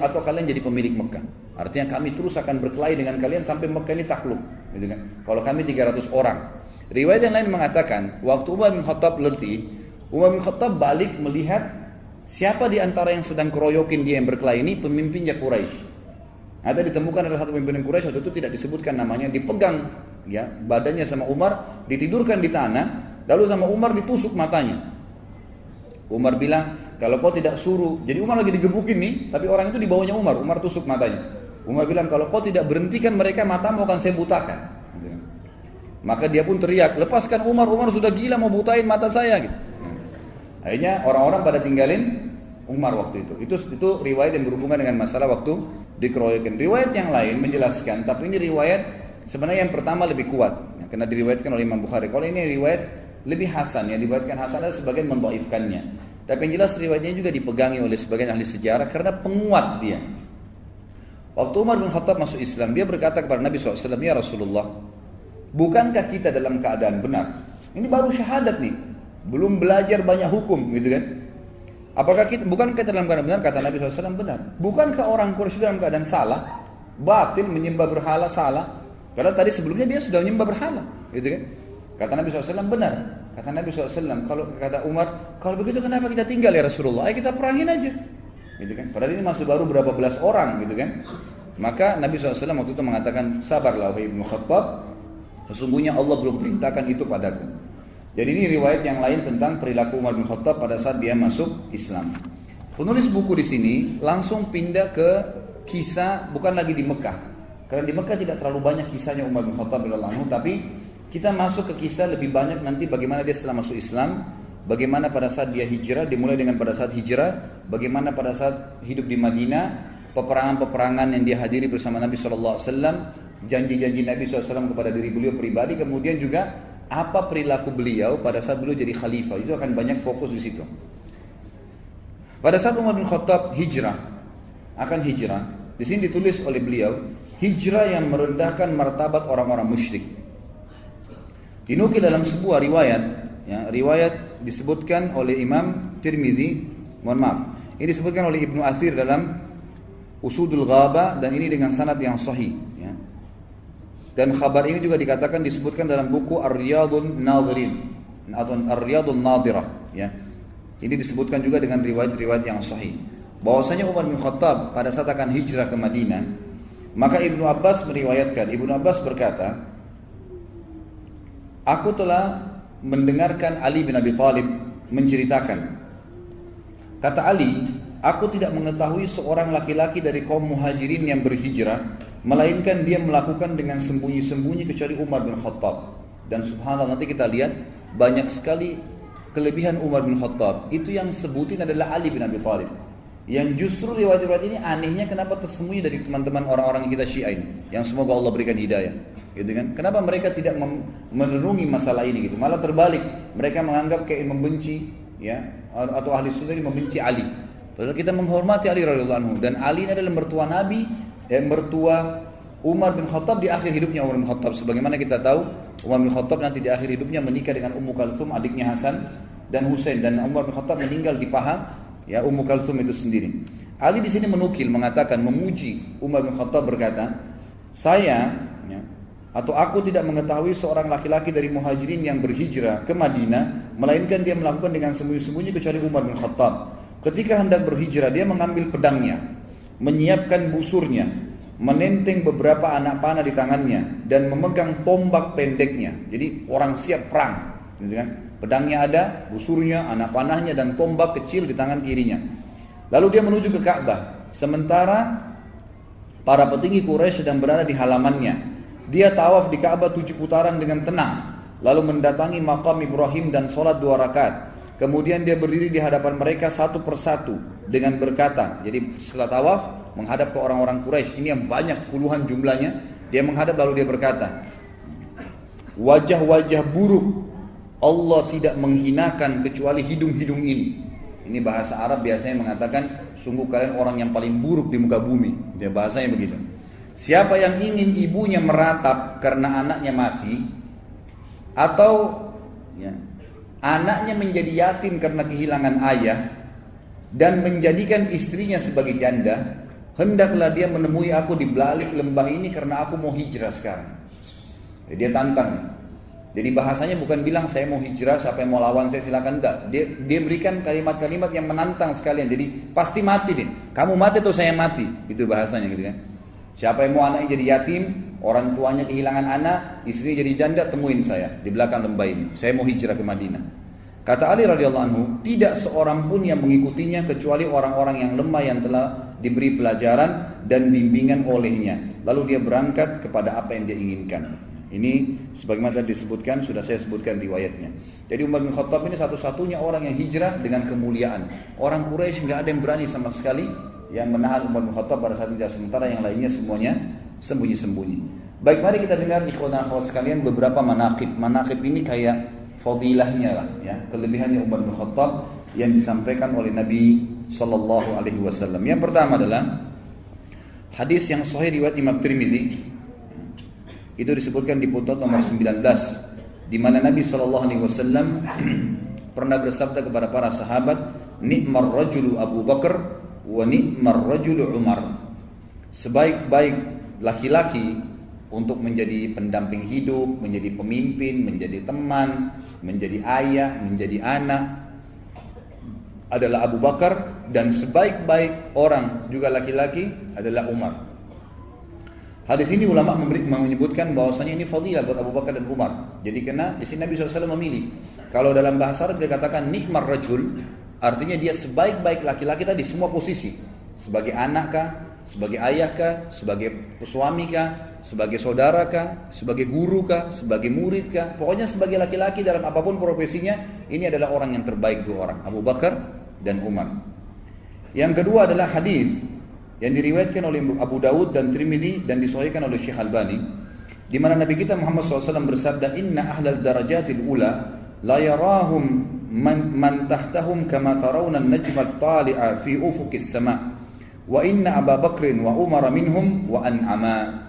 atau kalian jadi pemilik Mekah. Artinya kami terus akan berkelahi dengan kalian sampai Mekah ini takluk, gitu kan? Kalau kami 300 orang. Riwayat yang lain mengatakan, waktu Umar bin Khattab letih, Umar bin Khattab balik melihat siapa di antara yang sedang keroyokin dia yang berkelahi ini, pemimpinnya Quraisy. Ada ditemukan ada satu pimpinan Quraisy, waktu itu tidak disebutkan namanya, dipegang ya badannya sama Umar, ditidurkan di tanah, lalu sama Umar ditusuk matanya. Umar bilang, kalau kau tidak suruh, jadi Umar lagi digebukin nih, tapi orang itu di bawahnya Umar tusuk matanya. Umar bilang, kalau kau tidak berhentikan mereka, matamu akan saya butakan. Maka dia pun teriak, lepaskan Umar sudah gila mau butain mata saya gitu. Akhirnya orang-orang pada tinggalin Umar waktu itu. Itu riwayat yang berhubungan dengan masalah waktu dikeroyokin. Riwayat yang lain menjelaskan, tapi ini riwayat sebenarnya yang pertama lebih kuat, ya, karena diriwayatkan oleh Imam Bukhari. Kalau ini riwayat lebih hasan, yang diriwayatkan hasan ada sebagian mendhaifkannya. Tapi yang jelas riwayatnya juga dipegangi oleh sebagian ahli sejarah karena penguat dia. Waktu Umar bin Khattab masuk Islam, dia berkata kepada Nabi SAW, ya Rasulullah, bukankah kita dalam keadaan benar? Ini baru syahadat nih, belum belajar banyak hukum, gitu kan? Bukankah kita dalam keadaan benar? Kata Nabi SAW, benar. Bukankah orang Quraisy dalam keadaan salah, batil, menyembah berhala, salah? Karena tadi sebelumnya dia sudah menyembah berhala, gitu kan? Kata Nabi SAW, benar. Kata Nabi SAW, kata Umar, kalau begitu kenapa kita tinggal ya Rasulullah? Ayo kita perangin aja, gitu kan? Padahal ini masih baru berapa belas orang, gitu kan? Maka Nabi SAW waktu itu mengatakan, sabarlah wahai Ibnu Khattab, sesungguhnya Allah belum perintahkan itu padaku. Jadi ini riwayat yang lain tentang perilaku Umar bin Khattab pada saat dia masuk Islam. Penulis buku di sini langsung pindah ke kisah, bukan lagi di Mekah. Karena di Mekah tidak terlalu banyak kisahnya Umar bin Khattab radhiyallahu anhu, tapi kita masuk ke kisah lebih banyak nanti bagaimana dia setelah masuk Islam, bagaimana pada saat dia hijrah, dimulai dengan pada saat hijrah, bagaimana pada saat hidup di Madinah, peperangan-peperangan yang dia hadiri bersama Nabi SAW, janji-janji Nabi SAW kepada diri beliau pribadi, kemudian juga apa perilaku beliau pada saat beliau jadi khalifah. Itu akan banyak fokus di situ. Pada saat Umar bin Khattab akan hijrah, di sini ditulis oleh beliau, hijrah yang merendahkan martabat orang-orang musyrik. Dinukil dalam sebuah riwayat, ya, riwayat disebutkan oleh Imam Tirmidzi, ini disebutkan oleh Ibnu Athir dalam Usudul Ghaba, dan ini dengan sanad yang sahih, ya. Dan khabar ini juga dikatakan disebutkan dalam buku Ar-Riyadun Nadhirin atau Ar-Riyadun Nadhirah, ya. Ini disebutkan juga dengan riwayat-riwayat yang sahih bahwasanya Umar bin Khattab pada saat akan hijrah ke Madinah, maka Ibnu Abbas meriwayatkan, Ibnu Abbas berkata, aku telah mendengarkan Ali bin Abi Thalib menceritakan, kata Ali, aku tidak mengetahui seorang laki-laki dari kaum muhajirin yang berhijrah melainkan dia melakukan dengan sembunyi-sembunyi kecuali Umar bin Khattab. Dan subhanallah, nanti kita lihat banyak sekali kelebihan Umar bin Khattab. Itu yang sebutin adalah Ali bin Abi Thalib. Yang justru riwayat-riwayat ini anehnya kenapa tersembunyi dari teman-teman orang-orang kita Syiah ini, yang semoga Allah berikan hidayah, gitu kan? Kenapa mereka tidak merenungi masalah ini gitu? Malah terbalik, mereka menganggap kayak membenci, ya, atau ahli sunnah ini membenci Ali. Padahal kita menghormati Ali radhiyallahu anhu, dan Ali ini adalah mertua Nabi, mertua Umar bin Khattab di akhir hidupnya Umar bin Khattab. Sebagaimana kita tahu, Umar bin Khattab nanti di akhir hidupnya menikah dengan Ummu Kalthum, adiknya Hasan dan Husain, dan Umar bin Khattab meninggal di paha, ya, Ummu Kalthum itu sendiri. Ali di sini menukil, mengatakan, memuji Umar bin Khattab, berkata, saya, ya, Atau aku tidak mengetahui seorang laki-laki dari muhajirin yang berhijrah ke Madinah, melainkan dia melakukan dengan sembunyi-sembunyi kecuali Umar bin Khattab. Ketika hendak berhijrah, dia mengambil pedangnya, menyiapkan busurnya, menenteng beberapa anak panah di tangannya, dan memegang tombak pendeknya. Jadi orang siap perang, gitu kan? Pedangnya ada, busurnya, anak panahnya, dan tombak kecil di tangan kirinya. Lalu dia menuju ke Ka'bah. Sementara para petinggi Quraisy sedang berada di halamannya. Dia tawaf di Ka'bah 7 putaran dengan tenang, lalu mendatangi makam Ibrahim dan sholat 2 rakaat. Kemudian dia berdiri di hadapan mereka satu persatu dengan berkata, jadi setelah tawaf menghadap ke orang-orang Quraisy, ini yang banyak puluhan jumlahnya, dia menghadap lalu dia berkata, wajah-wajah buruk Allah tidak menghinakan kecuali hidung-hidung ini. Ini bahasa Arab biasanya mengatakan, sungguh kalian orang yang paling buruk di muka bumi. Dia bahasanya begitu. Siapa yang ingin ibunya meratap karena anaknya mati, atau ya, anaknya menjadi yatim karena kehilangan ayah, dan menjadikan istrinya sebagai janda, hendaklah dia menemui aku di balik lembah ini karena aku mau hijrah sekarang. Jadi dia tantang. Jadi bahasanya bukan bilang saya mau hijrah, siapa yang mau lawan saya silakan, enggak. Dia berikan kalimat-kalimat yang menantang sekalian. Jadi pasti mati deh. Kamu mati atau saya mati. Itu bahasanya gitu kan. Siapa yang mau anaknya jadi yatim, orang tuanya kehilangan anak, istrinya jadi janda, temuin saya di belakang lembah ini. Saya mau hijrah ke Madinah. Kata Ali radhiyallahu anhu, tidak seorang pun yang mengikutinya kecuali orang-orang yang lemah yang telah diberi pelajaran dan bimbingan olehnya. Lalu dia berangkat kepada apa yang dia inginkan. Ini sebagaimana tadi disebutkan, sudah saya sebutkan riwayatnya. Jadi Umar bin Khattab ini satu-satunya orang yang hijrah dengan kemuliaan. Orang Quraisy nggak ada yang berani sama sekali yang menahan Umar bin Khattab pada saat itu, sementara yang lainnya semuanya sembunyi-sembunyi. Baik, mari kita dengar ikhwan dan akhwat sekalian beberapa manaqib. Manaqib ini kayak fadilahnya lah, ya, kelebihannya Umar bin Khattab yang disampaikan oleh Nabi sallallahu alaihi wasallam. Yang pertama adalah hadis yang sahih riwayat Imam Tirmidzi. Itu disebutkan di footnote nomor 19, di mana Nabi SAW pernah bersabda kepada para sahabat, ni'mar rajulu Abu Bakar wa ni'mar rajulu Umar. Sebaik-baik laki-laki untuk menjadi pendamping hidup, menjadi pemimpin, menjadi teman, menjadi ayah, menjadi anak adalah Abu Bakar, dan sebaik-baik orang juga laki-laki adalah Umar. Hadis ini ulama menyebutkan bahwasanya ini fadilah buat Abu Bakar dan Umar. Jadi karena di sini Nabi SAW memilih. Kalau dalam bahasa Arab dia katakan ni'mar rajul, artinya dia sebaik-baik laki-laki tadi semua posisi. Sebagai anak kah, sebagai ayah kah, sebagai suami kah, sebagai saudara kah, sebagai guru kah, sebagai murid kah. Pokoknya sebagai laki-laki dalam apapun profesinya, ini adalah orang yang terbaik dua orang, Abu Bakar dan Umar. Yang kedua adalah hadis yang diriwayatkan oleh Abu Dawud dan Tirmidzi dan disahihkan oleh Syekh Albani, di mana Nabi kita Muhammad SAW bersabda, inna ahlal darajatil ula la yarahum man tahtahum kama tarawna an-najma at-tali'a fi ufuqis sama' wa inna Abu Bakrin wa Umar minhum wa an'ama.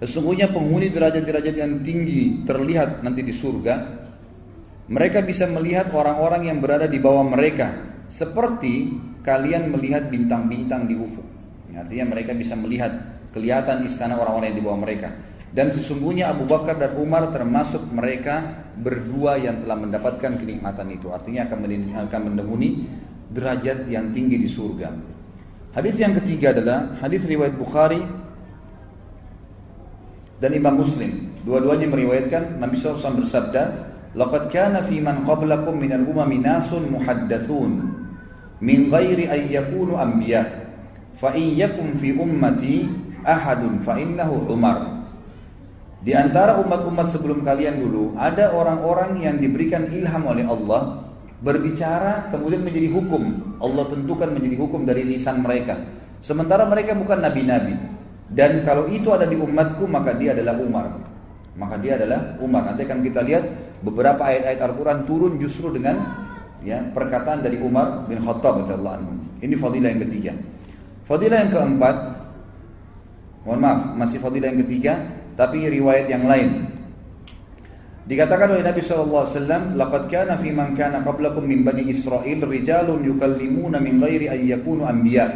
Sesungguhnya penghuni derajat-derajat yang tinggi terlihat nanti di surga, mereka bisa melihat orang-orang yang berada di bawah mereka seperti kalian melihat bintang-bintang di ufuk. Artinya mereka bisa melihat, kelihatan istana orang-orang yang di bawah mereka. Dan sesungguhnya Abu Bakar dan Umar termasuk mereka berdua yang telah mendapatkan kenikmatan itu. Artinya akan mendenuni derajat yang tinggi di surga. Hadis yang ketiga adalah hadis riwayat Bukhari dan Imam Muslim. Dua-duanya meriwayatkan Nabi SAW bersabda, laqad kana fi man qablakum minal umami nasun muhaddathun min ghairi an yakunu anbiya fa in yakum fi ummati ahadun fa innahu Umar. Di antara umat-umat sebelum kalian dulu ada orang-orang yang diberikan ilham oleh Allah berbicara kemudian menjadi hukum. Allah tentukan menjadi hukum dari lisan mereka, sementara mereka bukan nabi-nabi. Dan kalau itu ada di umatku maka dia adalah Umar. Maka dia adalah Umar. Nanti akan kita lihat beberapa ayat-ayat Al-Quran turun justru dengan perkataan dari Umar bin Khattab radhiyallahu anhu. Ini fadilah yang ketiga. Fadilah yang keempat, mohon maaf, masih fadilah yang ketiga, tapi riwayat yang lain. Dikatakan oleh Nabi SAW, laqad kana fi man kana qablakum min bani Israil rijalun yukallimuna min ghairi an yakunu anbiya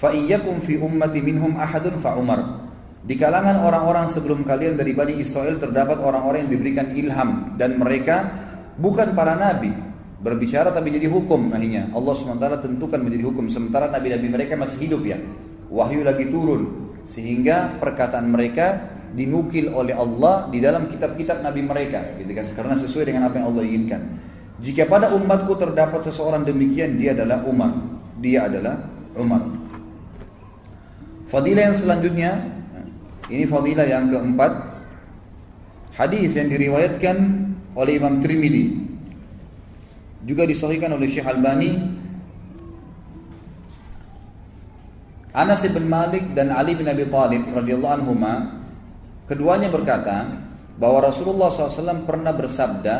fa iyyakum fi ummati minhum ahadun fa Umar. Di kalangan orang-orang sebelum kalian dari Bani Israel terdapat orang-orang yang diberikan ilham dan mereka bukan para nabi berbicara tapi jadi hukum. Akhirnya Allah SWT tentukan menjadi hukum sementara nabi-nabi mereka masih hidup ya. Wahyu lagi turun sehingga perkataan mereka dinukil oleh Allah di dalam kitab-kitab nabi mereka gitu kan, karena sesuai dengan apa yang Allah inginkan. Jika pada umatku terdapat seseorang demikian, dia adalah Umar. Fadilah yang selanjutnya, ini fadilah yang keempat, hadis yang diriwayatkan oleh Imam Tirmidzi, juga disahihkan oleh Syekh Albani. Anas bin Malik dan Ali bin Abi Thalib radhiyallahu anhuma, keduanya berkata bahwa Rasulullah SAW pernah bersabda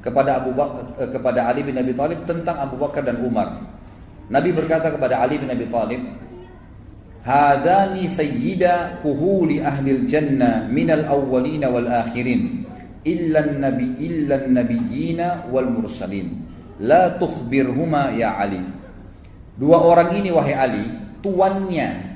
kepada Ali bin Abi Thalib tentang Abu Bakar dan Umar. Nabi berkata kepada Ali bin Abi Thalib, "Hadani sayyida kuhuli ahlil jannah minal awwalina wal akhirin illa an-nabiyyina wal mursalin la tukhbirhuma ya Ali." Dua orang ini wahai Ali, tuannya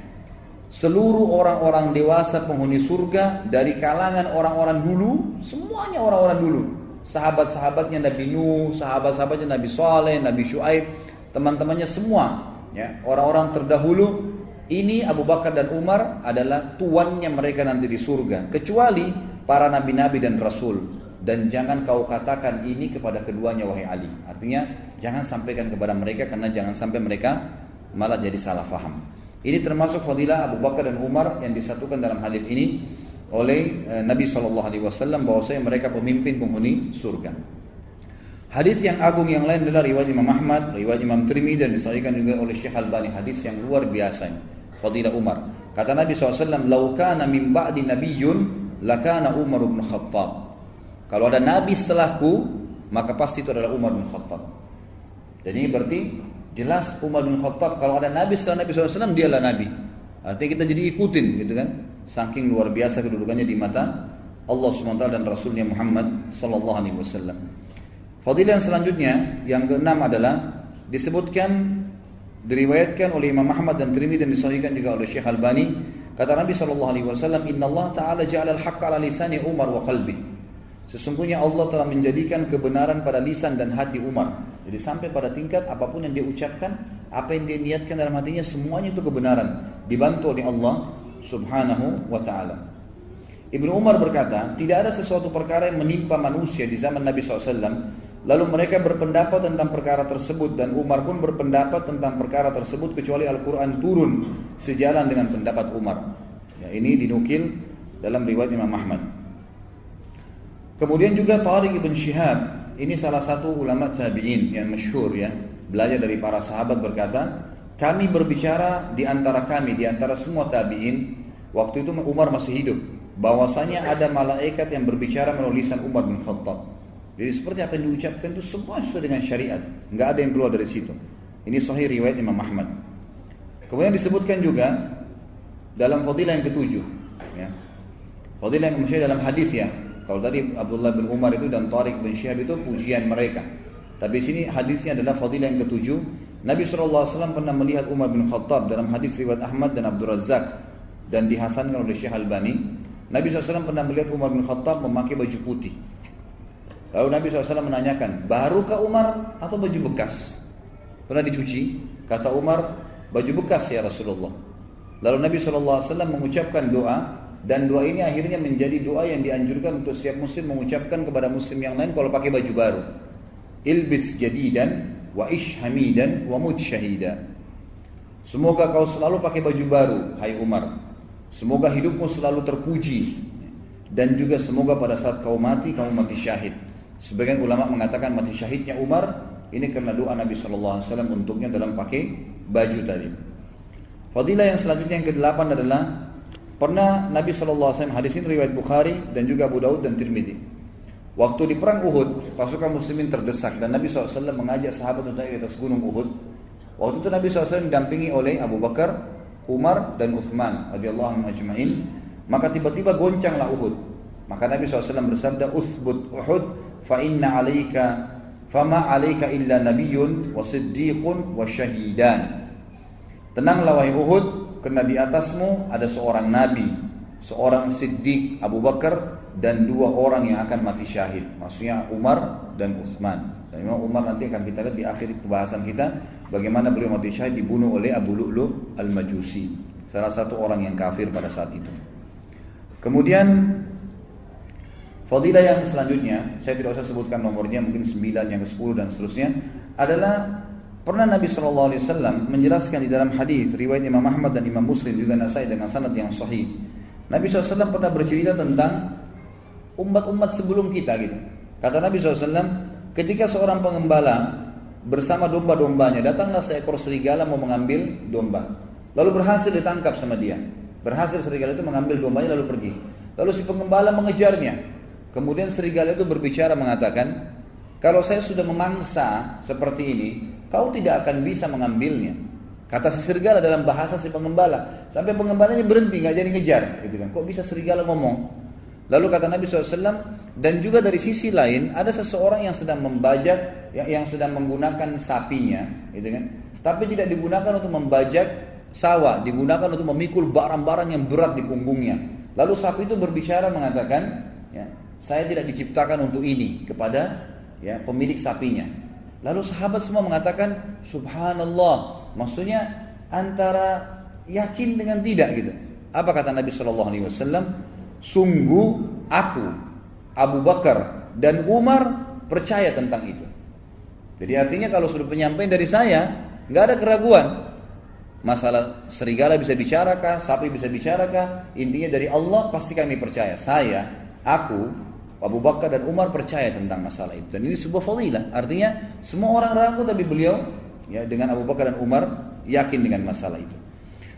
seluruh orang-orang dewasa penghuni surga dari kalangan orang-orang dulu, semuanya orang-orang dulu. Sahabat-sahabatnya Nabi Nuh, sahabat-sahabatnya Nabi Saleh, Nabi Syuaib, teman-temannya semua, ya, orang-orang terdahulu. Ini Abu Bakar dan Umar adalah tuannya mereka nanti di surga, kecuali para nabi-nabi dan rasul. Dan jangan kau katakan ini kepada keduanya wahai Ali. Artinya jangan sampaikan kepada mereka karena jangan sampai mereka malah jadi salah faham. Ini termasuk fadilah Abu Bakar dan Umar yang disatukan dalam hadis ini oleh Nabi SAW bahwasanya mereka pemimpin penghuni surga. Hadis yang agung yang lain adalah riwayat Imam Ahmad, riwayat Imam Tirmidzi dan disahihkan juga oleh Syekh Albani. Hadis yang luar biasa, fadilah Umar. Kata Nabi SAW, "Lau kana min ba'di nabiyyun lakana Umar bin Khattab." Kalau ada nabi setelahku, maka pasti itu adalah Umar bin Khattab. Jadi ini berarti jelas Umar bin Khattab, kalau ada nabi setelah Nabi SAW, dialah nabi. Artinya kita jadi ikutin gitu kan. Saking luar biasa kedudukannya di mata Allah SWT dan Rasulnya Muhammad SAW. Fadilah yang selanjutnya, yang keenam adalah disebutkan, diriwayatkan oleh Imam Ahmad dan Tirmidzi dan disahihkan juga oleh Syekh Albani. Kata Nabi SAW, "Inna Allah Ta'ala ja'ala al-haqqa ala lisani Umar wa qalbi." Sesungguhnya Allah telah menjadikan kebenaran pada lisan dan hati Umar. Jadi sampai pada tingkat apapun yang dia ucapkan, apa yang dia niatkan dalam hatinya, semuanya itu kebenaran, dibantu oleh Allah Subhanahu wa ta'ala. Ibnu Umar berkata, tidak ada sesuatu perkara yang menimpa manusia di zaman Nabi SAW, lalu mereka berpendapat tentang perkara tersebut, dan Umar pun berpendapat tentang perkara tersebut, kecuali Al-Quran turun sejalan dengan pendapat Umar. Ya, ini dinukil dalam riwayat Imam Ahmad. Kemudian juga Tariq ibn Shihab, ini salah satu ulama tabi'in yang masyhur ya, belajar dari para sahabat, berkata, kami berbicara di antara kami, di antara semua tabi'in, waktu itu Umar masih hidup, bahwasanya ada malaikat yang berbicara melalui lisan Umar bin Khattab. Jadi seperti apa yang diucapkan itu semua sesuai dengan syariat, nggak ada yang keluar dari situ. Ini sahih riwayat Imam Ahmad. Kemudian disebutkan juga dalam fadilah yang ketujuh, ya. Fadilah yang maksudnya dalam hadis ya. Kalau tadi Abdullah bin Umar itu dan Tariq bin Shihab itu pujian mereka. Tapi sini hadisnya adalah fadilah yang ketujuh. Nabi SAW pernah melihat Umar bin Khattab dalam hadis riwayat Ahmad dan Abdul Razzaq dan dihasankan oleh Syekh Albani. Nabi SAW pernah melihat Umar bin Khattab memakai baju putih. Lalu Nabi SAW menanyakan, barukah Umar atau baju bekas? Pernah dicuci? Kata Umar, baju bekas ya Rasulullah. Lalu Nabi SAW mengucapkan doa, dan doa ini akhirnya menjadi doa yang dianjurkan untuk setiap muslim mengucapkan kepada muslim yang lain kalau pakai baju baru. Ilbis jadidan wa ish hamidan wa mut syahida. Semoga kau selalu pakai baju baru, hai Umar. Semoga hidupmu selalu terpuji, dan juga semoga pada saat kau mati, kamu mati syahid. Sebagian ulama mengatakan mati syahidnya Umar ini karena doa Nabi SAW untuknya dalam pakai baju tadi. Fadilah yang selanjutnya yang ke-8 adalah pernah Nabi SAW, hadis ini riwayat Bukhari dan juga Abu Daud dan Tirmidzi. Waktu di perang Uhud, pasukan muslimin terdesak dan Nabi SAW mengajak sahabat untuk naik di atas gunung Uhud. Waktu itu Nabi SAW didampingi oleh Abu Bakar, Umar dan Uthman radhiyallahu anhum ajma'in. Maka tiba-tiba goncanglah Uhud. Maka Nabi SAW bersabda, "Uthbut Uhud, fa inna alaika fama alaika illa nabiyyun wa siddiqun wa syahidan." Tenanglah wahai Uhud, karena di atasmu ada seorang nabi seorang Siddiq Abu Bakar dan 2 orang yang akan mati syahid. Maksudnya Umar dan Uthman. Dan memang Umar nanti akan kita lihat di akhir pembahasan kita bagaimana beliau mati syahid dibunuh oleh Abu Lu'lu' al-Majusi, salah satu orang yang kafir pada saat itu. Kemudian fadilah yang selanjutnya, saya tidak usah sebutkan nomornya, mungkin 9, yang ke-10 dan seterusnya, adalah pernah Nabi SAW menjelaskan di dalam hadis riwayat Imam Ahmad dan Imam Muslim juga Nasai dengan sanad yang sahih. Nabi SAW pernah bercerita tentang umat-umat sebelum kita gitu. Kata Nabi SAW, ketika seorang pengembala bersama domba-dombanya, datanglah seekor serigala mau mengambil domba, lalu berhasil ditangkap sama dia. Berhasil serigala itu mengambil dombanya lalu pergi. Lalu si pengembala mengejarnya. Kemudian serigala itu berbicara mengatakan, kalau saya sudah memangsa seperti ini, kau tidak akan bisa mengambilnya. Kata si serigala dalam bahasa si pengembala. Sampai pengembalanya berhenti, gak jadi ngejar. Gitu kan. Kok bisa serigala ngomong? Lalu kata Nabi SAW, dan juga dari sisi lain ada seseorang yang sedang membajak, yang sedang menggunakan sapinya, gitu kan? Tapi tidak digunakan untuk membajak sawah, digunakan untuk memikul barang-barang yang berat di punggungnya. Lalu sapi itu berbicara mengatakan, ya, saya tidak diciptakan untuk ini, kepada ya pemilik sapinya. Lalu sahabat semua mengatakan, subhanallah, maksudnya antara yakin dengan tidak gitu. Apa kata Nabi SAW? Sungguh aku, Abu Bakar dan Umar percaya tentang itu. Jadi artinya kalau sudah penyampaian dari saya, nggak ada keraguan. Masalah serigala bisa bicarakah, sapi bisa bicarakah, intinya dari Allah pasti kami percaya. Saya, aku, Abu Bakar dan Umar percaya tentang masalah itu. Dan ini sebuah fadilah. Artinya semua orang ragu tapi beliau ya dengan Abu Bakar dan Umar yakin dengan masalah itu.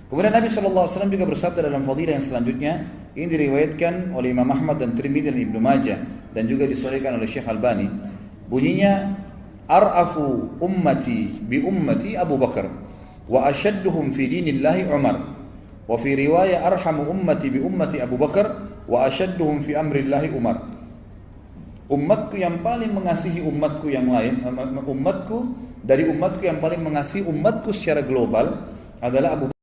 Kemudian Nabi SAW juga bersabda dalam fadilah yang selanjutnya, ini diriwayatkan oleh Imam Ahmad dan Tirmidzi dan Ibnu Majah dan juga disahihkan oleh Syekh Albani. Bunyinya, ar'afu ummati bi ummati Abu Bakar wa ashadduhum fi dinillahi Umar. Wa fi riwayah arhamu ummati bi ummati Abu Bakar wa ashadduhum fi amrillahi Umar. Umatku yang paling mengasihi umatku yang lain, umatku dari umatku yang paling mengasihi umatku secara global adalah Abu Bakar.